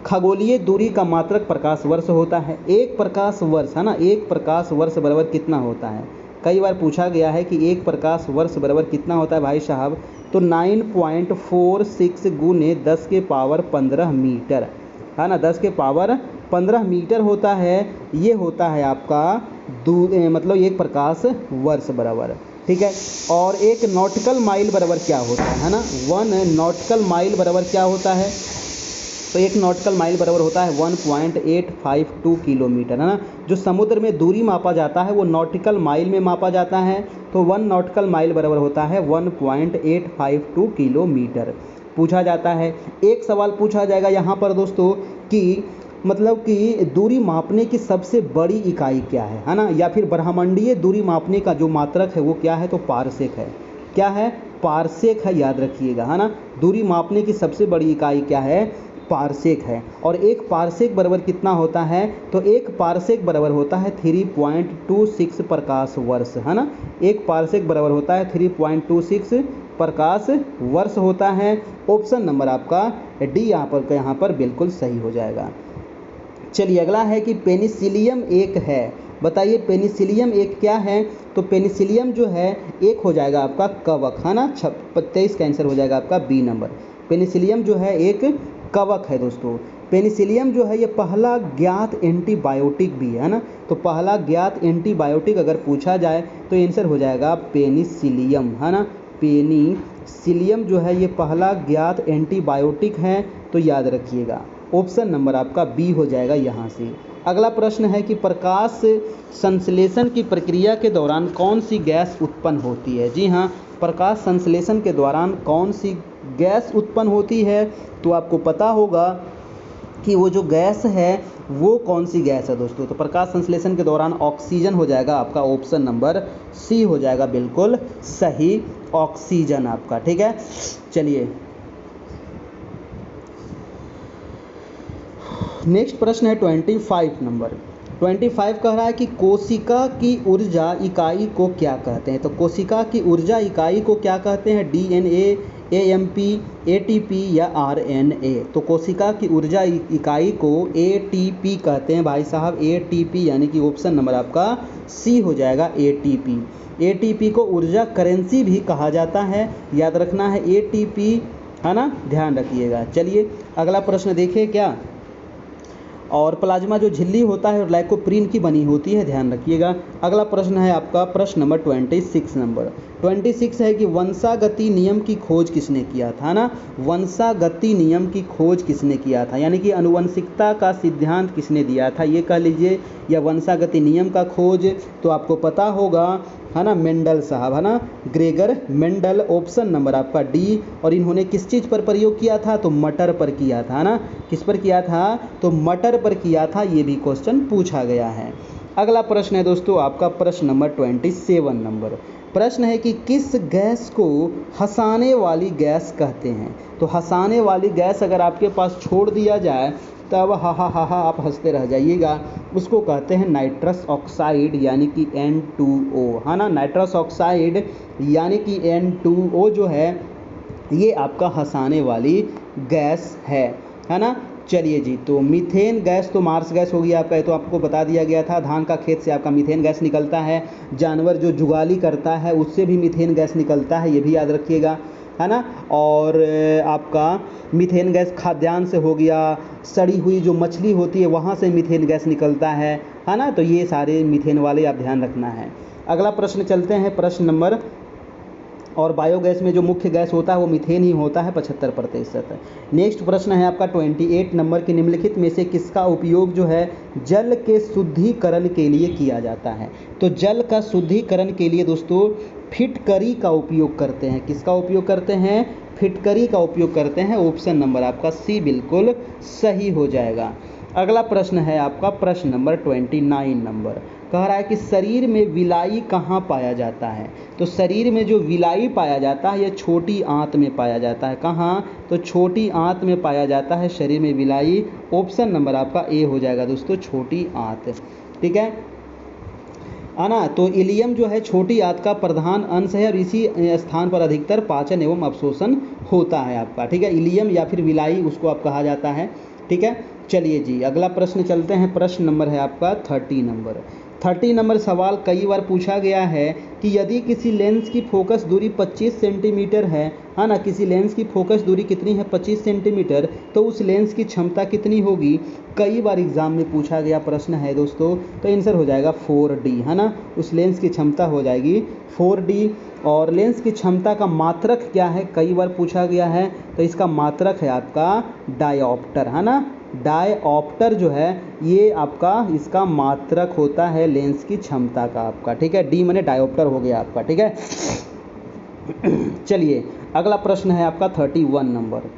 खगोलीय दूरी का मात्रक प्रकाश वर्ष होता है। एक प्रकाश वर्ष, है ना, एक प्रकाश वर्ष बराबर कितना होता है। कई बार पूछा गया है कि एक प्रकाश वर्ष बराबर कितना होता है भाई साहब। तो 9.46 × 10⁻15 मीटर, है ना, 10⁻15 मीटर होता है। ये होता है आपका मतलब एक प्रकाश वर्ष बराबर, ठीक है। और एक नॉटिकल माइल बराबर क्या होता है ना, 1 नॉटिकल माइल बराबर क्या होता है। तो एक नॉटिकल माइल बराबर होता है 1.852 किलोमीटर, है ना। जो समुद्र में दूरी मापा जाता है वो नॉटिकल माइल में मापा जाता है। तो 1 नॉटिकल माइल बराबर होता है 1.852 किलोमीटर पूछा जाता है। एक सवाल पूछा जाएगा यहाँ पर दोस्तों कि मतलब कि दूरी मापने की सबसे बड़ी इकाई क्या है ना, या फिर ब्रह्मांडीय दूरी मापने का जो मात्रक है वो क्या है। तो पारसेक है। क्या है, पारसेक है, याद रखिएगा, है ना। दूरी मापने की सबसे बड़ी इकाई क्या है, पारसेक है। और एक पारसेक बराबर कितना होता है। तो एक पारसेक बराबर होता है 3.26 प्रकाश वर्ष, है ना। एक पारसेक बराबर होता है 3.26 प्रकाश वर्ष होता है। ऑप्शन नंबर आपका डी यहाँ पर बिल्कुल सही हो जाएगा। चलिए अगला है कि पेनिसिलियम एक है। बताइए पेनिसिलियम एक क्या है। तो पेनिसिलियम जो है एक हो जाएगा आपका कवक, है ना। 23 का आंसर हो जाएगा आपका बी नंबर। पेनिसिलियम जो है एक कवक है दोस्तों। पेनिसिलियम जो है ये पहला ज्ञात एंटीबायोटिक भी है ना। तो पहला ज्ञात एंटीबायोटिक अगर पूछा जाए तो आंसर हो जाएगा पेनिसिलियम, है ना। पेनिसिलियम जो है ये पहला ज्ञात एंटीबायोटिक है, तो याद रखिएगा ऑप्शन नंबर आपका बी हो जाएगा यहाँ से। अगला प्रश्न है कि प्रकाश संश्लेषण की प्रक्रिया के दौरान कौन सी गैस उत्पन्न होती है। जी हाँ, प्रकाश संश्लेषण के दौरान कौन सी गैस उत्पन्न होती है, तो आपको पता होगा कि वो जो गैस है वो कौन सी गैस है दोस्तों। तो प्रकाश संश्लेषण के दौरान ऑक्सीजन हो जाएगा आपका, ऑप्शन नंबर सी हो जाएगा बिल्कुल सही, ऑक्सीजन आपका। ठीक है, चलिए नेक्स्ट प्रश्न है 25 नंबर। 25 कह रहा है कि कोशिका की ऊर्जा इकाई को क्या कहते हैं। तो कोशिका की ऊर्जा इकाई को क्या कहते हैं, डीएनए, एएमपी, एटीपी या आरएनए। तो कोशिका की ऊर्जा इकाई को एटीपी कहते हैं भाई साहब, एटीपी, यानी कि ऑप्शन नंबर आपका सी हो जाएगा एटीपी। एटीपी को ऊर्जा करेंसी भी कहा जाता है, याद रखना है एटीपी, है ना, ध्यान रखिएगा। चलिए अगला प्रश्न देखिए क्या, और प्लाज्मा जो झिल्ली होता है और लाइकोप्रीन की बनी होती है, ध्यान रखिएगा। अगला प्रश्न है आपका प्रश्न नंबर 26 नंबर। 26 है कि वंशागति नियम की खोज किसने किया था ना, वंशागति नियम की खोज किसने किया था, यानी कि आनुवंशिकता का सिद्धांत किसने दिया था, ये कह लीजिए, या वंशागति नियम का खोज तो आपको पता होगा, है ना, मेंडल साहब, है ना, ग्रेगर मेंडल, ऑप्शन नंबर आपका डी। और इन्होंने किस चीज़ पर प्रयोग किया था, तो मटर पर किया था, है ना, किस पर किया था, तो मटर पर किया था, ये भी क्वेश्चन पूछा गया है। अगला प्रश्न है दोस्तों आपका प्रश्न नंबर 27 नंबर। प्रश्न है कि किस गैस को हंसाने वाली गैस कहते हैं। तो हंसाने वाली गैस अगर आपके पास छोड़ दिया जाए तब हा हा हा हा आप हंसते रह जाइएगा, उसको कहते हैं नाइट्रस ऑक्साइड, यानी कि N2O, है ना, नाइट्रस ऑक्साइड यानी कि N2O जो है ये आपका हंसाने वाली गैस है ना। चलिए जी, तो मीथेन गैस तो मार्स गैस हो गया आपका, ये तो आपको बता दिया गया था। धान का खेत से आपका मीथेन गैस निकलता है, जानवर जो जुगाली करता है उससे भी मीथेन गैस निकलता है, ये भी याद रखिएगा, है ना। और आपका मीथेन गैस खाद्यान्न से हो गया, सड़ी हुई जो मछली होती है वहाँ से मीथेन गैस निकलता है ना। तो ये सारे मीथेन वाले आप ध्यान रखना है। अगला प्रश्न चलते हैं प्रश्न नंबर, और बायोगैस में जो मुख्य गैस होता है वो मीथेन ही होता है 75%। नेक्स्ट प्रश्न है आपका 28 नंबर के निम्नलिखित में से किसका उपयोग जो है जल के शुद्धिकरण के लिए किया जाता है। तो जल का शुद्धिकरण के लिए दोस्तों फिटकरी का उपयोग करते हैं। किसका उपयोग करते हैं, फिटकरी का उपयोग करते हैं, ऑप्शन नंबर आपका सी बिल्कुल सही हो जाएगा। अगला प्रश्न है आपका प्रश्न नंबर 29 नंबर। कह रहा है कि शरीर में विलाई कहाँ पाया जाता है। तो शरीर में जो विलाई पाया जाता है ये छोटी आंत में पाया जाता है। कहाँ, तो छोटी आंत में पाया जाता है शरीर में विलाई, ऑप्शन नंबर आपका ए हो जाएगा दोस्तों, छोटी आंत। ठीक है ना। तो इलियम जो है छोटी आंत का प्रधान अंश है और इसी स्थान पर अधिकतर पाचन एवं अवशोषण होता है आपका। ठीक है, इलियम या फिर विलाई उसको आप कहा जाता है। ठीक है, चलिए जी अगला प्रश्न चलते हैं। प्रश्न नंबर है आपका 30 नंबर। 30 नंबर सवाल कई बार पूछा गया है कि यदि किसी लेंस की फोकस दूरी 25 सेंटीमीटर है ना, किसी लेंस की फोकस दूरी कितनी है 25 सेंटीमीटर, तो उस लेंस की क्षमता कितनी होगी। कई बार एग्जाम में पूछा गया प्रश्न है दोस्तों, तो आंसर हो जाएगा 4D, है ना, उस लेंस की क्षमता हो जाएगी 4D। और लेंस की क्षमता का मात्रक क्या है, कई बार पूछा गया है, तो इसका मात्रक है आपका डायोप्टर, है ना। डायोप्टर जो है ये आपका इसका मात्रक होता है लेंस की क्षमता का आपका। ठीक है, डी माने डायोप्टर हो गया आपका। ठीक है, चलिए अगला प्रश्न है आपका 31 नंबर।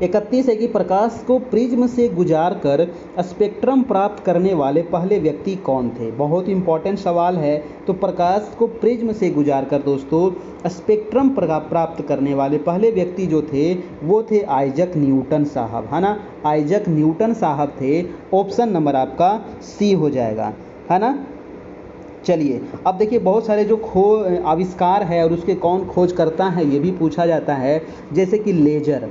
31 है कि प्रकाश को प्रिज्म से गुजार कर स्पेक्ट्रम प्राप्त करने वाले पहले व्यक्ति कौन थे। बहुत इंपॉर्टेंट सवाल है। तो प्रकाश को प्रिज्म से गुजार कर दोस्तों स्पेक्ट्रम प्राप्त करने वाले पहले व्यक्ति जो थे वो थे आइजक न्यूटन साहब, है ना, आइजक न्यूटन साहब थे, ऑप्शन नंबर आपका सी हो जाएगा, है ना। चलिए अब देखिए बहुत सारे जो आविष्कार है और उसके कौन खोज करता है ये भी पूछा जाता है, जैसे कि लेजर।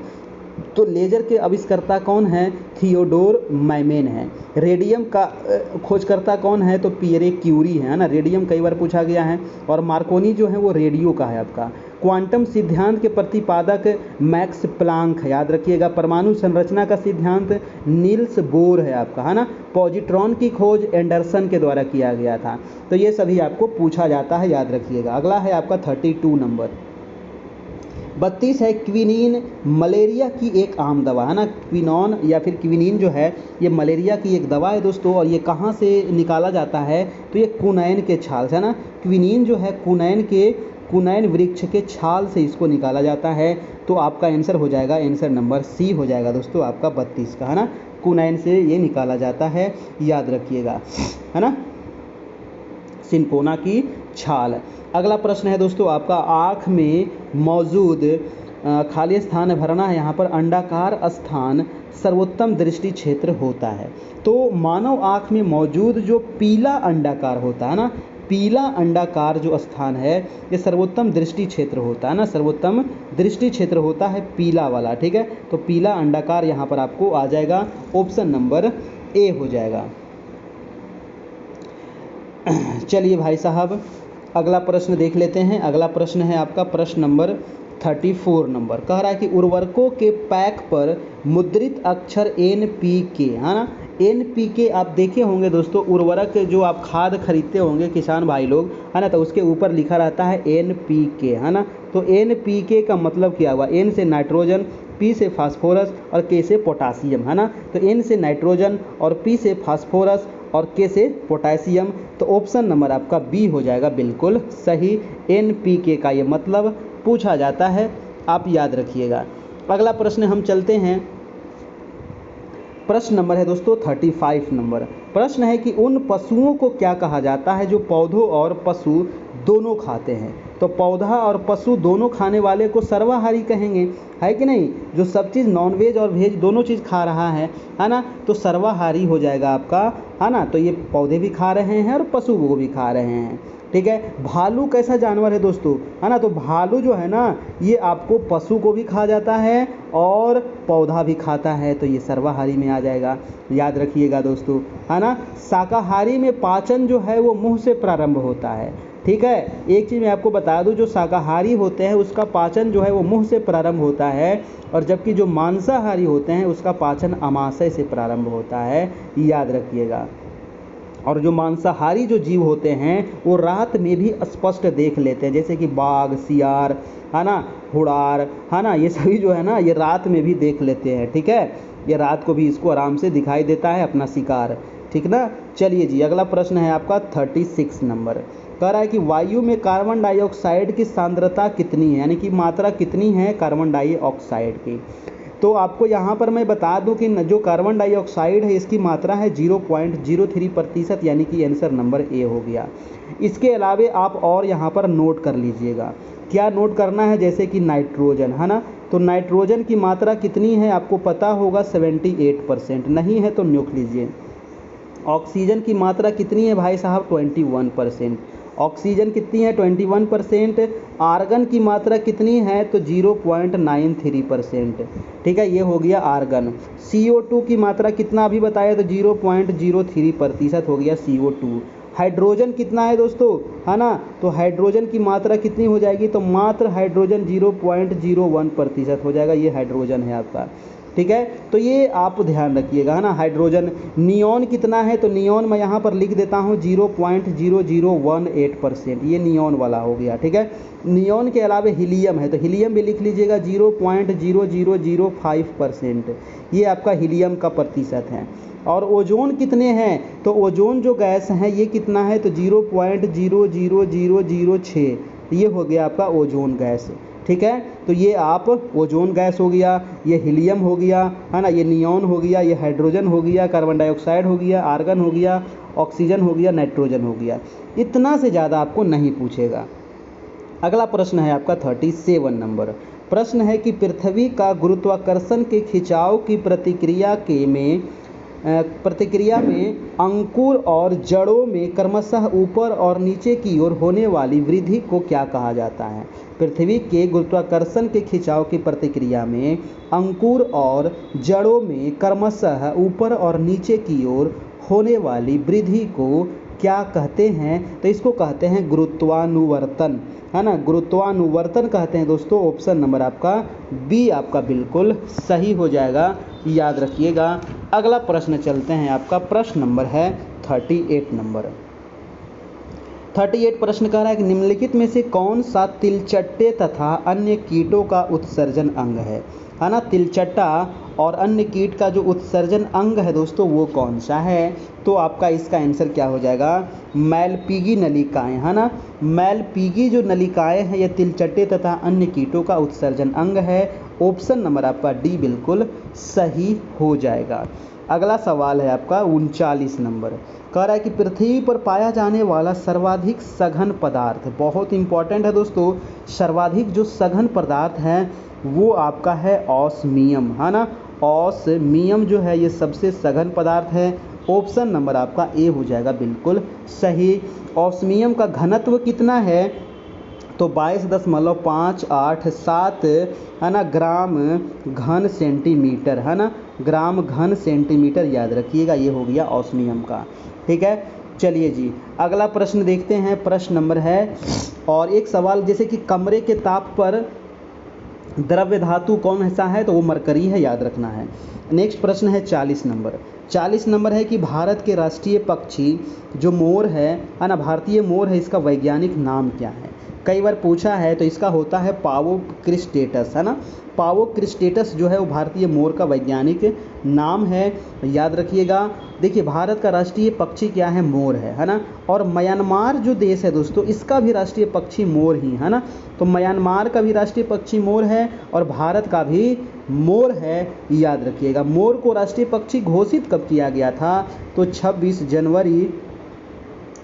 तो लेजर के आविष्कर्ता कौन हैं? थियोडोर मैमेन है। रेडियम का खोजकर्ता कौन है? तो पियरे क्यूरी है ना। रेडियम कई बार पूछा गया है। और मार्कोनी जो है वो रेडियो का है आपका। क्वांटम सिद्धांत के प्रतिपादक मैक्स प्लांक है, याद रखिएगा। परमाणु संरचना का सिद्धांत नील्स बोर है आपका, है ना। पॉजिट्रॉन की खोज एंडरसन के द्वारा किया गया था। तो ये सभी आपको पूछा जाता है, याद रखिएगा। अगला है आपका 32 नंबर। 32 है क्विनीन, मलेरिया की एक आम दवा है ना। क्विनॉन या फिर क्विनीन जो है ये मलेरिया की एक दवा है दोस्तों। और ये कहाँ से निकाला जाता है? तो ये कुनैन के छाल से, है ना। क्विनीन जो है कुनैन वृक्ष के छाल से इसको निकाला जाता है। तो आपका आंसर हो जाएगा, आंसर नंबर सी हो जाएगा दोस्तों आपका 32 का, है ना। कुनैन से ये निकाला जाता है, याद रखिएगा, है ना, सिनकोना की छाल। अगला प्रश्न है दोस्तों आपका, आँख में मौजूद खाली स्थान भरना है यहाँ पर। अंडाकार स्थान सर्वोत्तम दृष्टि क्षेत्र होता है। तो मानव आँख में मौजूद जो पीला अंडाकार होता है ना, पीला अंडाकार जो स्थान है ये सर्वोत्तम दृष्टि क्षेत्र होता है ना। सर्वोत्तम दृष्टि क्षेत्र होता है पीला वाला, ठीक है। तो पीला अंडाकार यहाँ पर आपको आ जाएगा, ऑप्शन नंबर ए हो जाएगा। चलिए भाई साहब अगला प्रश्न देख लेते हैं। अगला प्रश्न है आपका प्रश्न नंबर 34 नंबर। कह रहा है कि उर्वरकों के पैक पर मुद्रित अक्षर NPK, है ना। NPK आप देखे होंगे दोस्तों, उर्वरक जो आप खाद खरीदते होंगे किसान भाई लोग, है ना, तो उसके ऊपर लिखा रहता है NPK, है ना। तो NPK का मतलब क्या हुआ? N से नाइट्रोजन, P से फास्फोरस और K से पोटासियम, है ना। तो N से नाइट्रोजन और P से फास्फोरस और K से पोटेशियम। तो ऑप्शन नंबर आपका बी हो जाएगा बिल्कुल सही। NPK का ये मतलब पूछा जाता है, आप याद रखिएगा। अगला प्रश्न हम चलते हैं। प्रश्न नंबर है दोस्तों 35 नंबर। प्रश्न है कि उन पशुओं को क्या कहा जाता है जो पौधों और पशु दोनों खाते हैं? तो पौधा और पशु दोनों खाने वाले को सर्वाहारी कहेंगे, है कि नहीं। जो सब चीज़ नॉनवेज और वेज दोनों चीज़ खा रहा है ना, तो सर्वाहारी हो जाएगा आपका, है ना। तो ये पौधे भी खा रहे हैं और पशु को भी खा रहे हैं, ठीक है। भालू कैसा जानवर है दोस्तों, है ना। तो भालू जो है ना ये आपको पशु को भी खा जाता है और पौधा भी खाता है, तो ये सर्वाहारी में आ जाएगा, याद रखिएगा दोस्तों, है ना। शाकाहारी में पाचन जो है वो मुंह से प्रारंभ होता है, ठीक है। एक चीज़ मैं आपको बता दूं, जो शाकाहारी होते हैं उसका पाचन जो है वो मुंह से प्रारंभ होता है, और जबकि जो मांसाहारी होते हैं उसका पाचन आमाशय से प्रारंभ होता है, याद रखिएगा। और जो मांसाहारी जो जीव होते हैं वो रात में भी स्पष्ट देख लेते हैं, जैसे कि बाघ, सियार, है ना, हुड़ार, है ना, ये सभी जो है ना ये रात में भी देख लेते हैं, ठीक है। ये रात को भी इसको आराम से दिखाई देता है अपना शिकार, ठीक ना। चलिए जी अगला प्रश्न है आपका 36 नंबर। कह रहा है कि वायु में कार्बन डाइऑक्साइड की सांद्रता कितनी है, यानी कि मात्रा कितनी है कार्बन डाइऑक्साइड की। तो आपको यहाँ पर मैं बता दूं कि जो कार्बन डाइऑक्साइड है इसकी मात्रा है 0.03%, यानी कि आंसर नंबर ए हो गया। इसके अलावे आप और यहाँ पर नोट कर लीजिएगा, क्या नोट करना है, जैसे कि नाइट्रोजन, है ना। तो नाइट्रोजन की मात्रा कितनी है आपको पता होगा, 78%, नहीं है तो नोट लीजिए। ऑक्सीजन की मात्रा कितनी है भाई साहब, 21%। ऑक्सीजन कितनी है, 21%। आर्गन की मात्रा कितनी है, तो 0.93%, ठीक है, ये हो गया आर्गन। CO2 की मात्रा कितना अभी बताया, तो 0.03% हो गया CO2। हाइड्रोजन कितना है दोस्तों, है ना। तो हाइड्रोजन की मात्रा कितनी हो जाएगी, तो मात्र हाइड्रोजन 0.01% हो जाएगा, ये हाइड्रोजन है आपका, ठीक है। तो ये आप ध्यान रखिएगा, है ना। हाइड्रोजन। नियॉन कितना है, तो नियॉन मैं यहाँ पर लिख देता हूँ 0.0018%, ये नियॉन वाला हो गया, ठीक है। नियॉन के अलावा हीलियम है, तो हीलियम भी लिख लीजिएगा 0.0005%, ये आपका हीलियम का प्रतिशत है। और ओजोन कितने हैं, तो ओजोन जो गैस है ये कितना है, तो 0.00006, ये हो गया आपका ओजोन गैस, ठीक है। तो ये आप ओजोन गैस हो गया, ये हीलियम हो गया, है ना, ये नियॉन हो गया, ये हाइड्रोजन हो गया, कार्बन डाइऑक्साइड हो गया, आर्गन हो गया, ऑक्सीजन हो गया, नाइट्रोजन हो गया। इतना से ज़्यादा आपको नहीं पूछेगा। अगला प्रश्न है आपका 37 नंबर। प्रश्न है कि पृथ्वी का गुरुत्वाकर्षण के खिंचाव की प्रतिक्रिया के में प्रतिक्रिया में अंकुर और जड़ों में क्रमशः ऊपर और नीचे की ओर होने वाली वृद्धि को क्या कहा जाता है? पृथ्वी के गुरुत्वाकर्षण के खिंचाव की प्रतिक्रिया में अंकुर और जड़ों में क्रमशः ऊपर और नीचे की ओर होने वाली वृद्धि को क्या कहते हैं? तो इसको कहते हैं गुरुत्वानुवर्तन, है ना, गुरुत्वानुवर्तन कहते हैं दोस्तों। ऑप्शन नंबर आपका बी आपका बिल्कुल सही हो जाएगा, याद रखिएगा। अगला प्रश्न चलते हैं, आपका प्रश्न नंबर है 38 नंबर। 38 प्रश्न कह रहा है कि निम्नलिखित में से कौन सा तिलचट्टे तथा अन्य कीटों का उत्सर्जन अंग है ना? तिलचट्टा और अन्य कीट का जो उत्सर्जन अंग है दोस्तों वो कौन सा है? तो आपका इसका आंसर क्या हो जाएगा? मैलपीगी नलिकाएं, है ना। मैलपीगी जो नलिकाएं हैं ये तिलचट्टे तथा अन्य कीटों का उत्सर्जन अंग है। ऑप्शन नंबर आपका डी बिल्कुल सही हो जाएगा। अगला सवाल है आपका 39 नंबर। कह रहा है कि पृथ्वी पर पाया जाने वाला सर्वाधिक सघन पदार्थ, बहुत इंपॉर्टेंट है दोस्तों, सर्वाधिक जो सघन पदार्थ है वो आपका है ऑस्मियम, है ना। ऑस्मियम जो है ये सबसे सघन पदार्थ है। ऑप्शन नंबर आपका ए हो जाएगा बिल्कुल सही। ऑस्मियम का घनत्व कितना है? तो 22.587 है ना ग्राम घन सेंटीमीटर, है ना, ग्राम घन सेंटीमीटर, याद रखिएगा, ये हो गया ऑस्मियम का। ठीक है, चलिए जी अगला प्रश्न देखते हैं। प्रश्न नंबर है और एक सवाल, जैसे कि कमरे के ताप पर द्रव्य धातु कौन सा है? तो वो मरकरी है, याद रखना है। नेक्स्ट प्रश्न है 40 नंबर। 40 नंबर है कि भारत के राष्ट्रीय पक्षी जो मोर है ना, भारतीय मोर है, इसका वैज्ञानिक नाम क्या है? कई बार पूछा है, तो इसका होता है पावोक्रिस्टेटस, है ना। पावोक्रिस्टेटस जो है वो भारतीय मोर का वैज्ञानिक नाम है, याद रखिएगा। देखिए भारत का राष्ट्रीय पक्षी क्या है? मोर है ना। और म्यांमार जो देश है दोस्तों इसका भी राष्ट्रीय पक्षी मोर ही है ना। तो म्यांमार का भी राष्ट्रीय पक्षी मोर है और भारत का भी मोर है, याद रखिएगा। मोर को राष्ट्रीय पक्षी घोषित कब किया गया था? तो 26 जनवरी,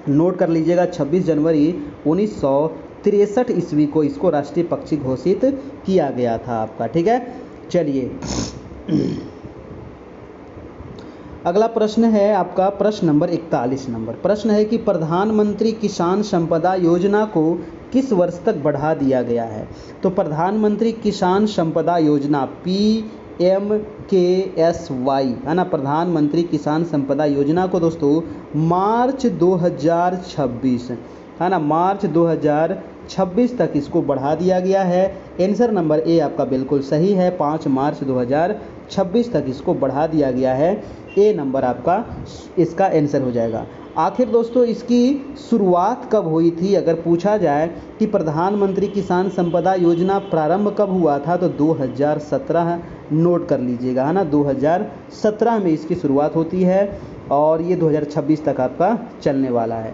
नोट कर लीजिएगा, 26 जनवरी 1963 ईस्वी को इसको राष्ट्रीय पक्षी घोषित किया गया था आपका। ठीक है, चलिए अगला प्रश्न है आपका प्रश्न नंबर 41 नंबर। प्रश्न है कि प्रधानमंत्री किसान संपदा योजना को किस वर्ष तक बढ़ा दिया गया है? तो प्रधानमंत्री किसान संपदा योजना PMKSY, है ना, प्रधानमंत्री किसान संपदा योजना को दोस्तों मार्च 2026, है ना, मार्च 2026 तक इसको बढ़ा दिया गया है। आंसर नंबर ए आपका बिल्कुल सही है, 5 मार्च 2026 तक इसको बढ़ा दिया गया है। ए नंबर आपका इसका आंसर हो जाएगा। आखिर दोस्तों इसकी शुरुआत कब हुई थी? अगर पूछा जाए कि प्रधानमंत्री किसान संपदा योजना प्रारंभ कब हुआ था, तो 2017, नोट कर लीजिएगा, है ना, 2017 में इसकी शुरुआत होती है और ये 2026 तक आपका चलने वाला है।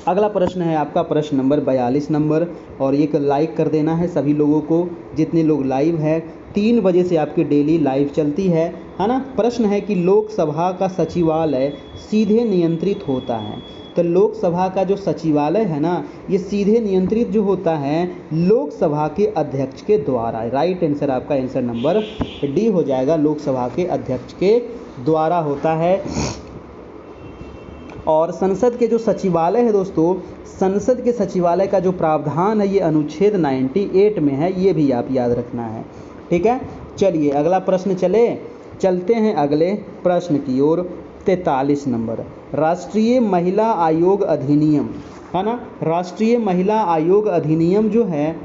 अगला प्रश्न है आपका प्रश्न नंबर 42 नंबर और एक लाइक कर देना है सभी लोगों को, जितने लोग लाइव है। 3 बजे से आपकी डेली लाइव चलती है ना। प्रश्न है कि लोकसभा का सचिवालय सीधे नियंत्रित होता है, तो लोकसभा का जो सचिवालय है ना ये सीधे नियंत्रित जो होता है लोकसभा के अध्यक्ष के द्वारा। राइट आंसर आपका आंसर नंबर डी हो जाएगा, लोकसभा के अध्यक्ष के द्वारा होता है। और संसद के जो सचिवालय है दोस्तों, संसद के सचिवालय का जो प्रावधान है ये अनुच्छेद 98 में है, ये भी आप याद रखना है। ठीक है, चलिए अगला प्रश्न चलते हैं अगले प्रश्न की ओर। 43 नंबर, राष्ट्रीय महिला आयोग अधिनियम, है ना, राष्ट्रीय महिला आयोग अधिनियम जो है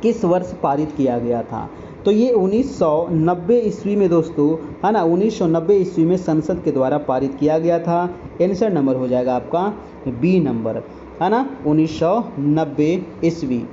किस वर्ष पारित किया गया था? तो ये 1990 ईस्वी में दोस्तों, है ना, 1990 ईस्वी में संसद के द्वारा पारित किया गया था। आंसर नंबर हो जाएगा आपका बी नंबर, है ना, 1990 ईस्वी।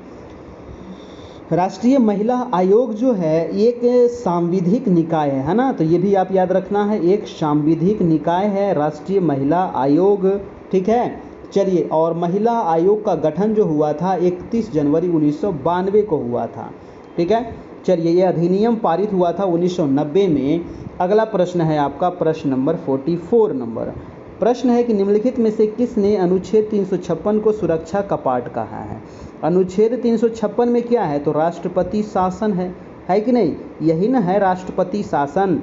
राष्ट्रीय महिला आयोग जो है एक सांविधिक निकाय है ना, तो ये भी आप याद रखना है, एक सांविधिक निकाय है राष्ट्रीय महिला आयोग। ठीक है, चलिए, और महिला आयोग का गठन जो हुआ था 31 जनवरी 1992 को हुआ था। ठीक है, चलिए, ये अधिनियम पारित हुआ था 1990 में। अगला प्रश्न है आपका प्रश्न नंबर 44 नंबर। प्रश्न है कि निम्नलिखित में से किसने अनुच्छेद 356 को सुरक्षा कपाट कहा है? अनुच्छेद 356 में क्या है? तो राष्ट्रपति शासन है कि नहीं? यही ना है राष्ट्रपति शासन।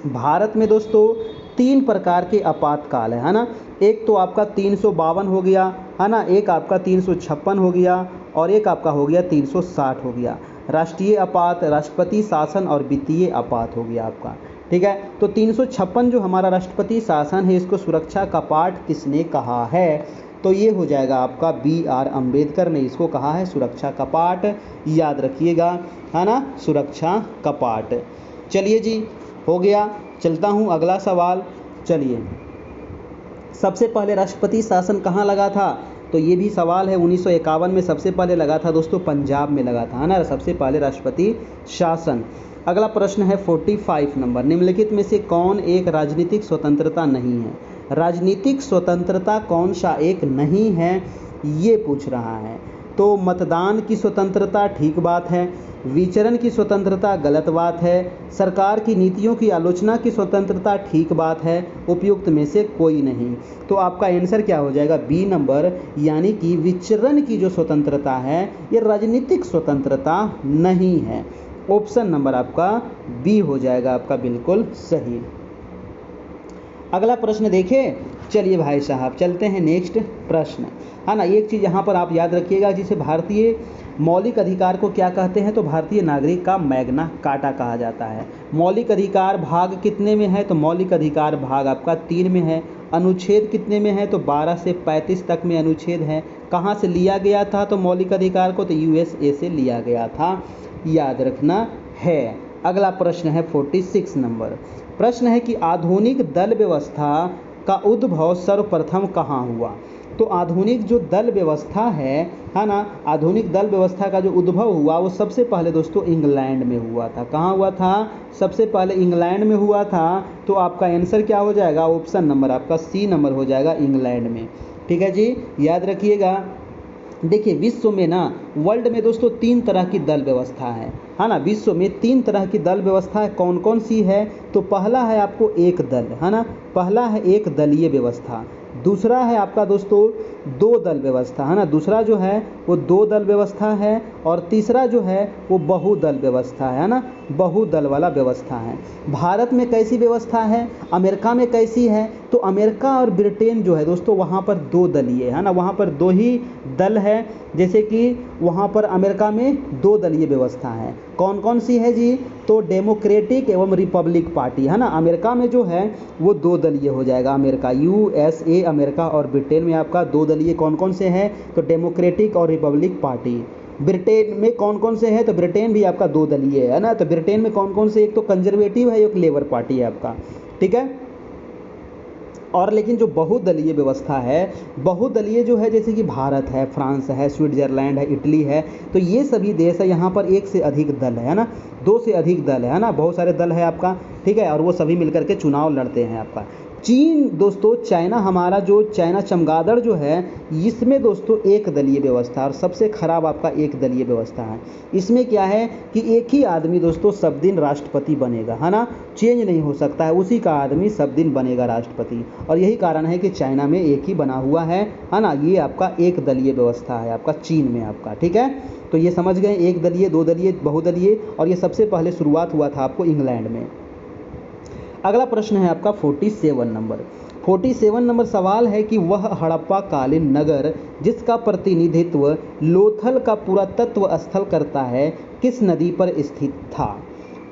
भारत में दोस्तों 3 प्रकार के आपातकाल है ना। एक तो आपका 352 हो गया है ना, एक आपका 356 हो गया और एक आपका हो गया 360 हो गया। राष्ट्रीय आपात, राष्ट्रपति शासन और वित्तीय आपात हो गया आपका। ठीक है, तो 356 जो हमारा राष्ट्रपति शासन है, इसको सुरक्षा कपाट किसने कहा है? तो ये हो जाएगा आपका BR अम्बेडकर ने इसको कहा है सुरक्षा कपाट, याद रखिएगा, है ना, सुरक्षा कपाट। चलिए जी, हो गया। चलता हूँ अगला सवाल। चलिए, सबसे पहले राष्ट्रपति शासन कहाँ लगा था? तो ये भी सवाल है। 1951 में सबसे पहले लगा था दोस्तों, पंजाब में लगा था, है ना, सबसे पहले राष्ट्रपति शासन। अगला प्रश्न है 45 नंबर, निम्नलिखित में से कौन एक राजनीतिक स्वतंत्रता नहीं है? राजनीतिक स्वतंत्रता कौन सा एक नहीं है, ये पूछ रहा है। तो मतदान की स्वतंत्रता ठीक बात है, विचरण की स्वतंत्रता गलत बात है, सरकार की नीतियों की आलोचना की स्वतंत्रता ठीक बात है, उपयुक्त में से कोई नहीं। तो आपका आंसर क्या हो जाएगा? बी नंबर, यानी कि विचरण की जो स्वतंत्रता है ये राजनीतिक स्वतंत्रता नहीं है। ऑप्शन नंबर आपका बी हो जाएगा आपका बिल्कुल सही। अगला प्रश्न देखें। चलिए भाई साहब, चलते हैं नेक्स्ट प्रश्न, है ना। एक चीज़ यहाँ पर आप याद रखिएगा, जिसे भारतीय मौलिक अधिकार को क्या कहते हैं? तो भारतीय नागरिक का मैग्ना कार्टा कहा जाता है। मौलिक अधिकार भाग कितने में है? तो मौलिक अधिकार भाग आपका 3 में है। अनुच्छेद कितने में है? तो 12 से 35 तक में अनुच्छेद है। कहाँ से लिया गया था तो मौलिक अधिकार को? तो USA से लिया गया था, याद रखना है। अगला प्रश्न है 46 नंबर। प्रश्न है कि आधुनिक दल व्यवस्था का उद्भव सर्वप्रथम कहाँ हुआ? तो आधुनिक जो दल व्यवस्था है ना, आधुनिक दल व्यवस्था का जो उद्भव हुआ वो सबसे पहले दोस्तों इंग्लैंड में हुआ था। कहाँ हुआ था? सबसे पहले इंग्लैंड में हुआ था। तो आपका आंसर क्या हो जाएगा? ऑप्शन नंबर आपका सी नंबर हो जाएगा, इंग्लैंड में। ठीक है जी, याद रखिएगा। देखिए, विश्व में ना, वर्ल्ड में दोस्तों 3 तरह की दल व्यवस्था है ना। विश्व में 3 तरह की दल व्यवस्था है। कौन कौन सी है? तो पहला है आपको एक दल, है ना, पहला है एक दलीय व्यवस्था। दूसरा है आपका दोस्तों 2 दल व्यवस्था, है ना, दूसरा जो है वो 2 दल व्यवस्था है। और तीसरा जो है वो बहुदल व्यवस्था है ना, बहुदल वाला व्यवस्था है। भारत में कैसी व्यवस्था है? अमेरिका में कैसी है? तो अमेरिका और ब्रिटेन जो है दोस्तों, वहाँ पर 2 दलीय है ना, वहाँ पर 2 ही दल है। जैसे कि वहाँ पर अमेरिका में 2 दलीय व्यवस्था है। कौन कौन सी है जी? तो डेमोक्रेटिक एवं रिपब्लिक पार्टी, है ना। अमेरिका में जो है वो 2 दलीय हो जाएगा। अमेरिका, USA अमेरिका और ब्रिटेन में आपका 2 दलीय कौन कौन से हैं? तो डेमोक्रेटिक और रिपब्लिक पार्टी। ब्रिटेन में कौन कौन से हैं? तो ब्रिटेन भी आपका 2 दलीय है ना। तो ब्रिटेन में कौन कौन से? एक तो कंजर्वेटिव है, एक लेबर पार्टी है आपका। ठीक है। और लेकिन जो बहुदलीय व्यवस्था है, बहुदलीय जो है, जैसे कि भारत है, फ्रांस है, स्विट्जरलैंड है, इटली है, तो ये सभी देश है, यहाँ पर 1 से अधिक दल है ना, 2 से अधिक दल है ना, बहुत सारे दल है आपका। ठीक है, और वो सभी मिलकर के चुनाव लड़ते हैं आपका। चीन दोस्तों, चाइना, हमारा जो चाइना चमगादड़ जो है, इसमें दोस्तों 1 दलीय व्यवस्था, और सबसे खराब आपका 1 दलीय व्यवस्था है। इसमें क्या है कि एक ही आदमी दोस्तों सब दिन राष्ट्रपति बनेगा, है ना, चेंज नहीं हो सकता है, उसी का आदमी सब दिन बनेगा राष्ट्रपति। और यही कारण है कि चाइना में एक ही बना हुआ है ना। ये आपका 1 दलीय व्यवस्था है आपका चीन में आपका। ठीक है, तो ये समझ गए, 1 दलीय, 2 दलीय, बहुदलीय, और ये सबसे पहले शुरुआत हुआ था आपको इंग्लैंड में। अगला प्रश्न है आपका 47 नंबर। 47 नंबर सवाल है कि वह हड़प्पा कालीन नगर जिसका प्रतिनिधित्व लोथल का पुरातत्व स्थल करता है, किस नदी पर स्थित था?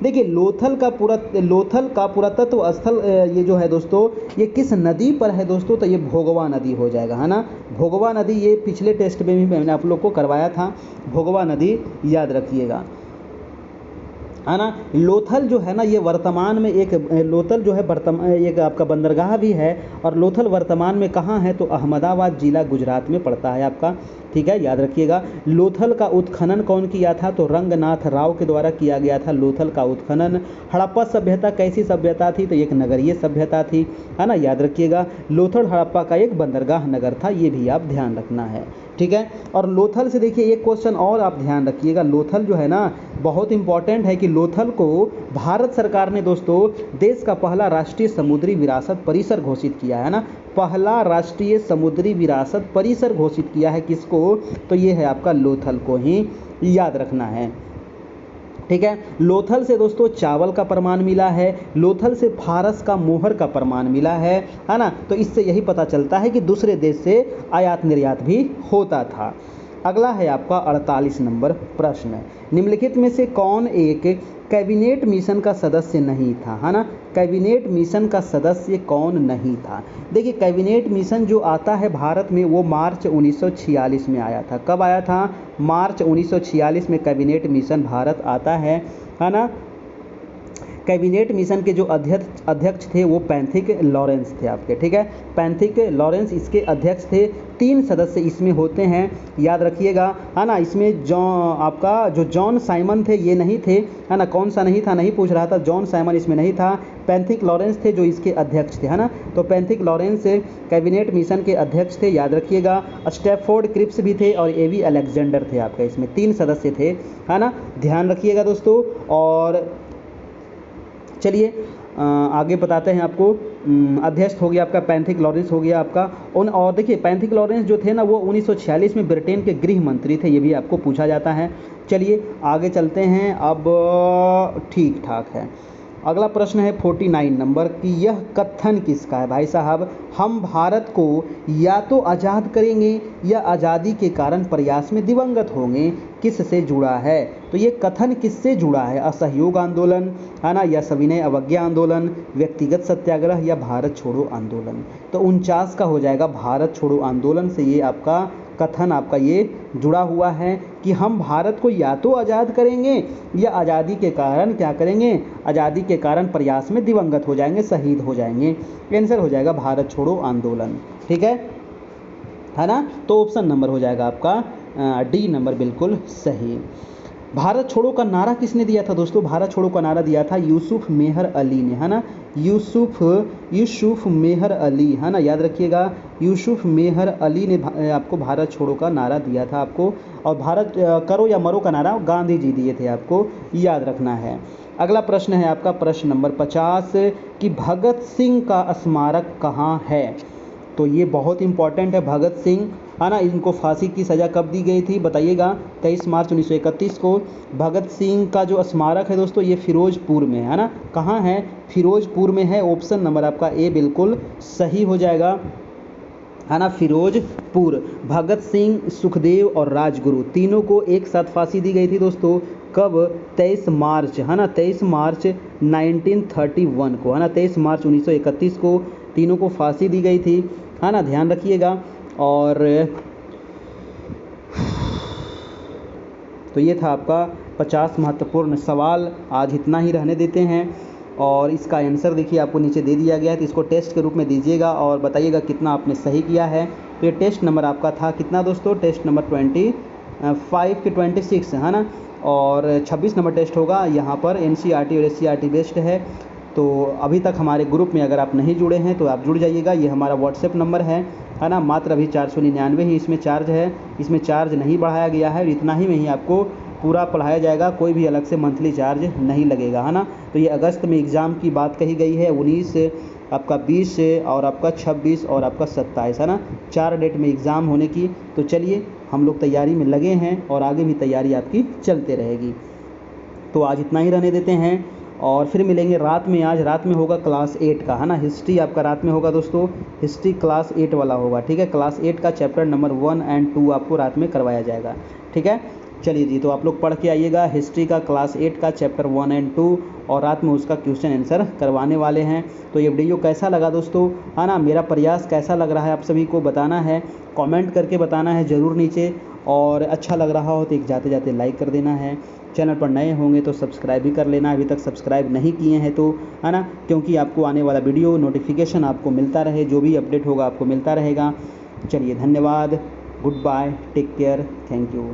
देखिए, लोथल का पुरातत्व स्थल ये जो है दोस्तों, ये किस नदी पर है दोस्तों? तो ये भोगवा नदी हो जाएगा, है ना। भोगवा नदी, ये पिछले टेस्ट में भी मैंने आप लोग को करवाया था, भोगवा नदी, याद रखिएगा, है ना। लोथल जो है ना, ये वर्तमान में एक, लोथल जो है वर्तमान एक आपका बंदरगाह भी है, और लोथल वर्तमान में कहाँ है? तो अहमदाबाद जिला गुजरात में पड़ता है आपका। ठीक है, याद रखिएगा। लोथल का उत्खनन कौन किया था? तो रंगनाथ राव के द्वारा किया गया था लोथल का उत्खनन। हड़प्पा सभ्यता कैसी सभ्यता थी? तो एक नगरीय सभ्यता थी, है ना, याद रखिएगा। लोथल हड़प्पा का एक बंदरगाह नगर था, ये भी आप ध्यान रखना है। ठीक है, और लोथल से देखिए एक क्वेश्चन और आप ध्यान रखिएगा। लोथल जो है ना, बहुत इंपॉर्टेंट है कि लोथल को भारत सरकार ने दोस्तों देश का पहला राष्ट्रीय समुद्री विरासत परिसर घोषित किया है ना। पहला राष्ट्रीय समुद्री विरासत परिसर घोषित किया है किसको? तो ये है आपका लोथल को ही, याद रखना है। ठीक है। लोथल से दोस्तों चावल का प्रमाण मिला है, लोथल से फारस का मोहर का प्रमाण मिला है ना। तो इससे यही पता चलता है कि दूसरे देश से आयात निर्यात भी होता था। अगला है आपका 48 नंबर प्रश्न, निम्नलिखित में से कौन एक कैबिनेट मिशन का सदस्य नहीं था, है ना। कैबिनेट मिशन का सदस्य कौन नहीं था। देखिए कैबिनेट मिशन जो आता है भारत में वो मार्च 1946 में आया था। कब आया था? मार्च 1946 में कैबिनेट मिशन भारत आता है ना। कैबिनेट मिशन के जो अध्यक्ष थे वो पैंथिक लॉरेंस थे आपके, ठीक है। पैंथिक लॉरेंस इसके अध्यक्ष थे। 3 सदस्य इसमें होते हैं, याद रखिएगा, है ना। इसमें जॉन साइमन थे, ये नहीं थे, है ना। कौन सा नहीं था नहीं पूछ रहा था, जॉन साइमन इसमें नहीं था, पैंथिक लॉरेंस थे जो इसके अध्यक्ष थे, है ना। तो पैंथिक लॉरेंस कैबिनेट मिशन के अध्यक्ष थे, याद रखिएगा। स्टैफोर्ड क्रिप्स भी थे और एवी अलेक्जेंडर थे आपका, इसमें 3 सदस्य थे, है ना। ध्यान रखिएगा दोस्तों। और चलिए आगे बताते हैं आपको। अध्यक्ष हो गया आपका पैंथिक लॉरेंस हो गया आपका। और देखिए पैंथिक लॉरेंस जो थे ना वो 1946 में ब्रिटेन के गृह मंत्री थे, ये भी आपको पूछा जाता है। चलिए आगे चलते हैं, अब ठीक ठाक है। अगला प्रश्न है 49 नंबर कि यह कथन किसका है भाई साहब। हम भारत को या तो आज़ाद करेंगे या आज़ादी के कारण प्रयास में दिवंगत होंगे, किससे जुड़ा है। तो ये कथन किससे जुड़ा है? असहयोग आंदोलन, है ना, या सविनय अवज्ञा आंदोलन, व्यक्तिगत सत्याग्रह या भारत छोड़ो आंदोलन। तो 49 का हो जाएगा भारत छोड़ो आंदोलन से ये आपका कथन आपका ये जुड़ा हुआ है कि हम भारत को या तो आज़ाद करेंगे या आज़ादी के कारण क्या करेंगे, आज़ादी के कारण प्रयास में दिवंगत हो जाएंगे, शहीद हो जाएंगे। आंसर हो जाएगा भारत छोड़ो आंदोलन, ठीक है ना। तो ऑप्शन नंबर हो जाएगा आपका डी नंबर बिल्कुल सही। भारत छोड़ो का नारा किसने दिया था दोस्तों? भारत छोड़ो का नारा दिया था यूसुफ मेहर अली ने, है ना। यूसुफ मेहर अली, है ना, याद रखिएगा। यूसुफ मेहर अली ने आपको भारत छोड़ो का नारा दिया था आपको। और भारत करो या मरो का नारा गांधी जी दिए थे, आपको याद रखना है। अगला प्रश्न है आपका प्रश्न नंबर 50 कि भगत सिंह का स्मारक कहाँ है। तो ये बहुत इंपॉर्टेंट है। भगत सिंह, है ना, इनको फांसी की सज़ा कब दी गई थी बताइएगा? 23 मार्च 1931 को। भगत सिंह का जो स्मारक है दोस्तों ये फिरोजपुर में है ना। कहाँ है? फिरोजपुर में है। ऑप्शन नंबर आपका ए बिल्कुल सही हो जाएगा, है ना, फिरोजपुर। भगत सिंह, सुखदेव और राजगुरु तीनों को एक साथ फांसी दी गई थी दोस्तों। कब? 23 मार्च, है ना, 23 मार्च 1931 को, है ना, 23 मार्च 1931 को तीनों को फांसी दी गई थी, है ना, ध्यान रखिएगा। और तो ये था आपका 50 महत्वपूर्ण सवाल। आज इतना ही रहने देते हैं और इसका आंसर देखिए आपको नीचे दे दिया गया है, तो इसको टेस्ट के रूप में दीजिएगा और बताइएगा कितना आपने सही किया है। तो ये टेस्ट नंबर आपका था कितना दोस्तों? टेस्ट नंबर 25 के 26, है ना। और 26 नंबर टेस्ट होगा यहाँ पर। NCERT और SCERT बेस्ड है। तो अभी तक हमारे ग्रुप में अगर आप नहीं जुड़े हैं तो आप जुड़ जाइएगा। ये हमारा व्हाट्सएप नंबर है ना। मात्र अभी 499 ही इसमें चार्ज है, इसमें चार्ज नहीं बढ़ाया गया है। इतना ही में ही आपको पूरा पढ़ाया जाएगा, कोई भी अलग से मंथली चार्ज नहीं लगेगा, है ना। तो ये अगस्त में एग्ज़ाम की बात कही गई है, 19 आपका 20 और आपका 26 और आपका 27, है ना। 4 डेट में एग्ज़ाम होने की। तो चलिए हम लोग तैयारी में लगे हैं और आगे भी तैयारी आपकी चलते रहेगी। तो आज इतना ही रहने देते हैं और फिर मिलेंगे रात में। आज रात में होगा क्लास 8 का, है ना। हिस्ट्री आपका रात में होगा दोस्तों, हिस्ट्री क्लास 8 वाला होगा, ठीक है। क्लास 8 का चैप्टर नंबर 1 और 2 आपको रात में करवाया जाएगा, ठीक है। चलिए जी, तो आप लोग पढ़ के आइएगा हिस्ट्री का क्लास 8 का चैप्टर 1 और 2 और रात में उसका क्वेश्चन आंसर करवाने वाले हैं। तो ये वीडियो कैसा लगा दोस्तों, है ना, मेरा प्रयास कैसा लग रहा है आप सभी को बताना है, कमेंट करके बताना है ज़रूर नीचे। और अच्छा लग रहा हो तो एक जाते जाते लाइक कर देना है। चैनल पर नए होंगे तो सब्सक्राइब भी कर लेना, अभी तक सब्सक्राइब नहीं किए हैं तो, है ना, क्योंकि आपको आने वाला वीडियो नोटिफिकेशन आपको मिलता रहे, जो भी अपडेट होगा आपको मिलता रहेगा। चलिए धन्यवाद, good bye, take care, thank you.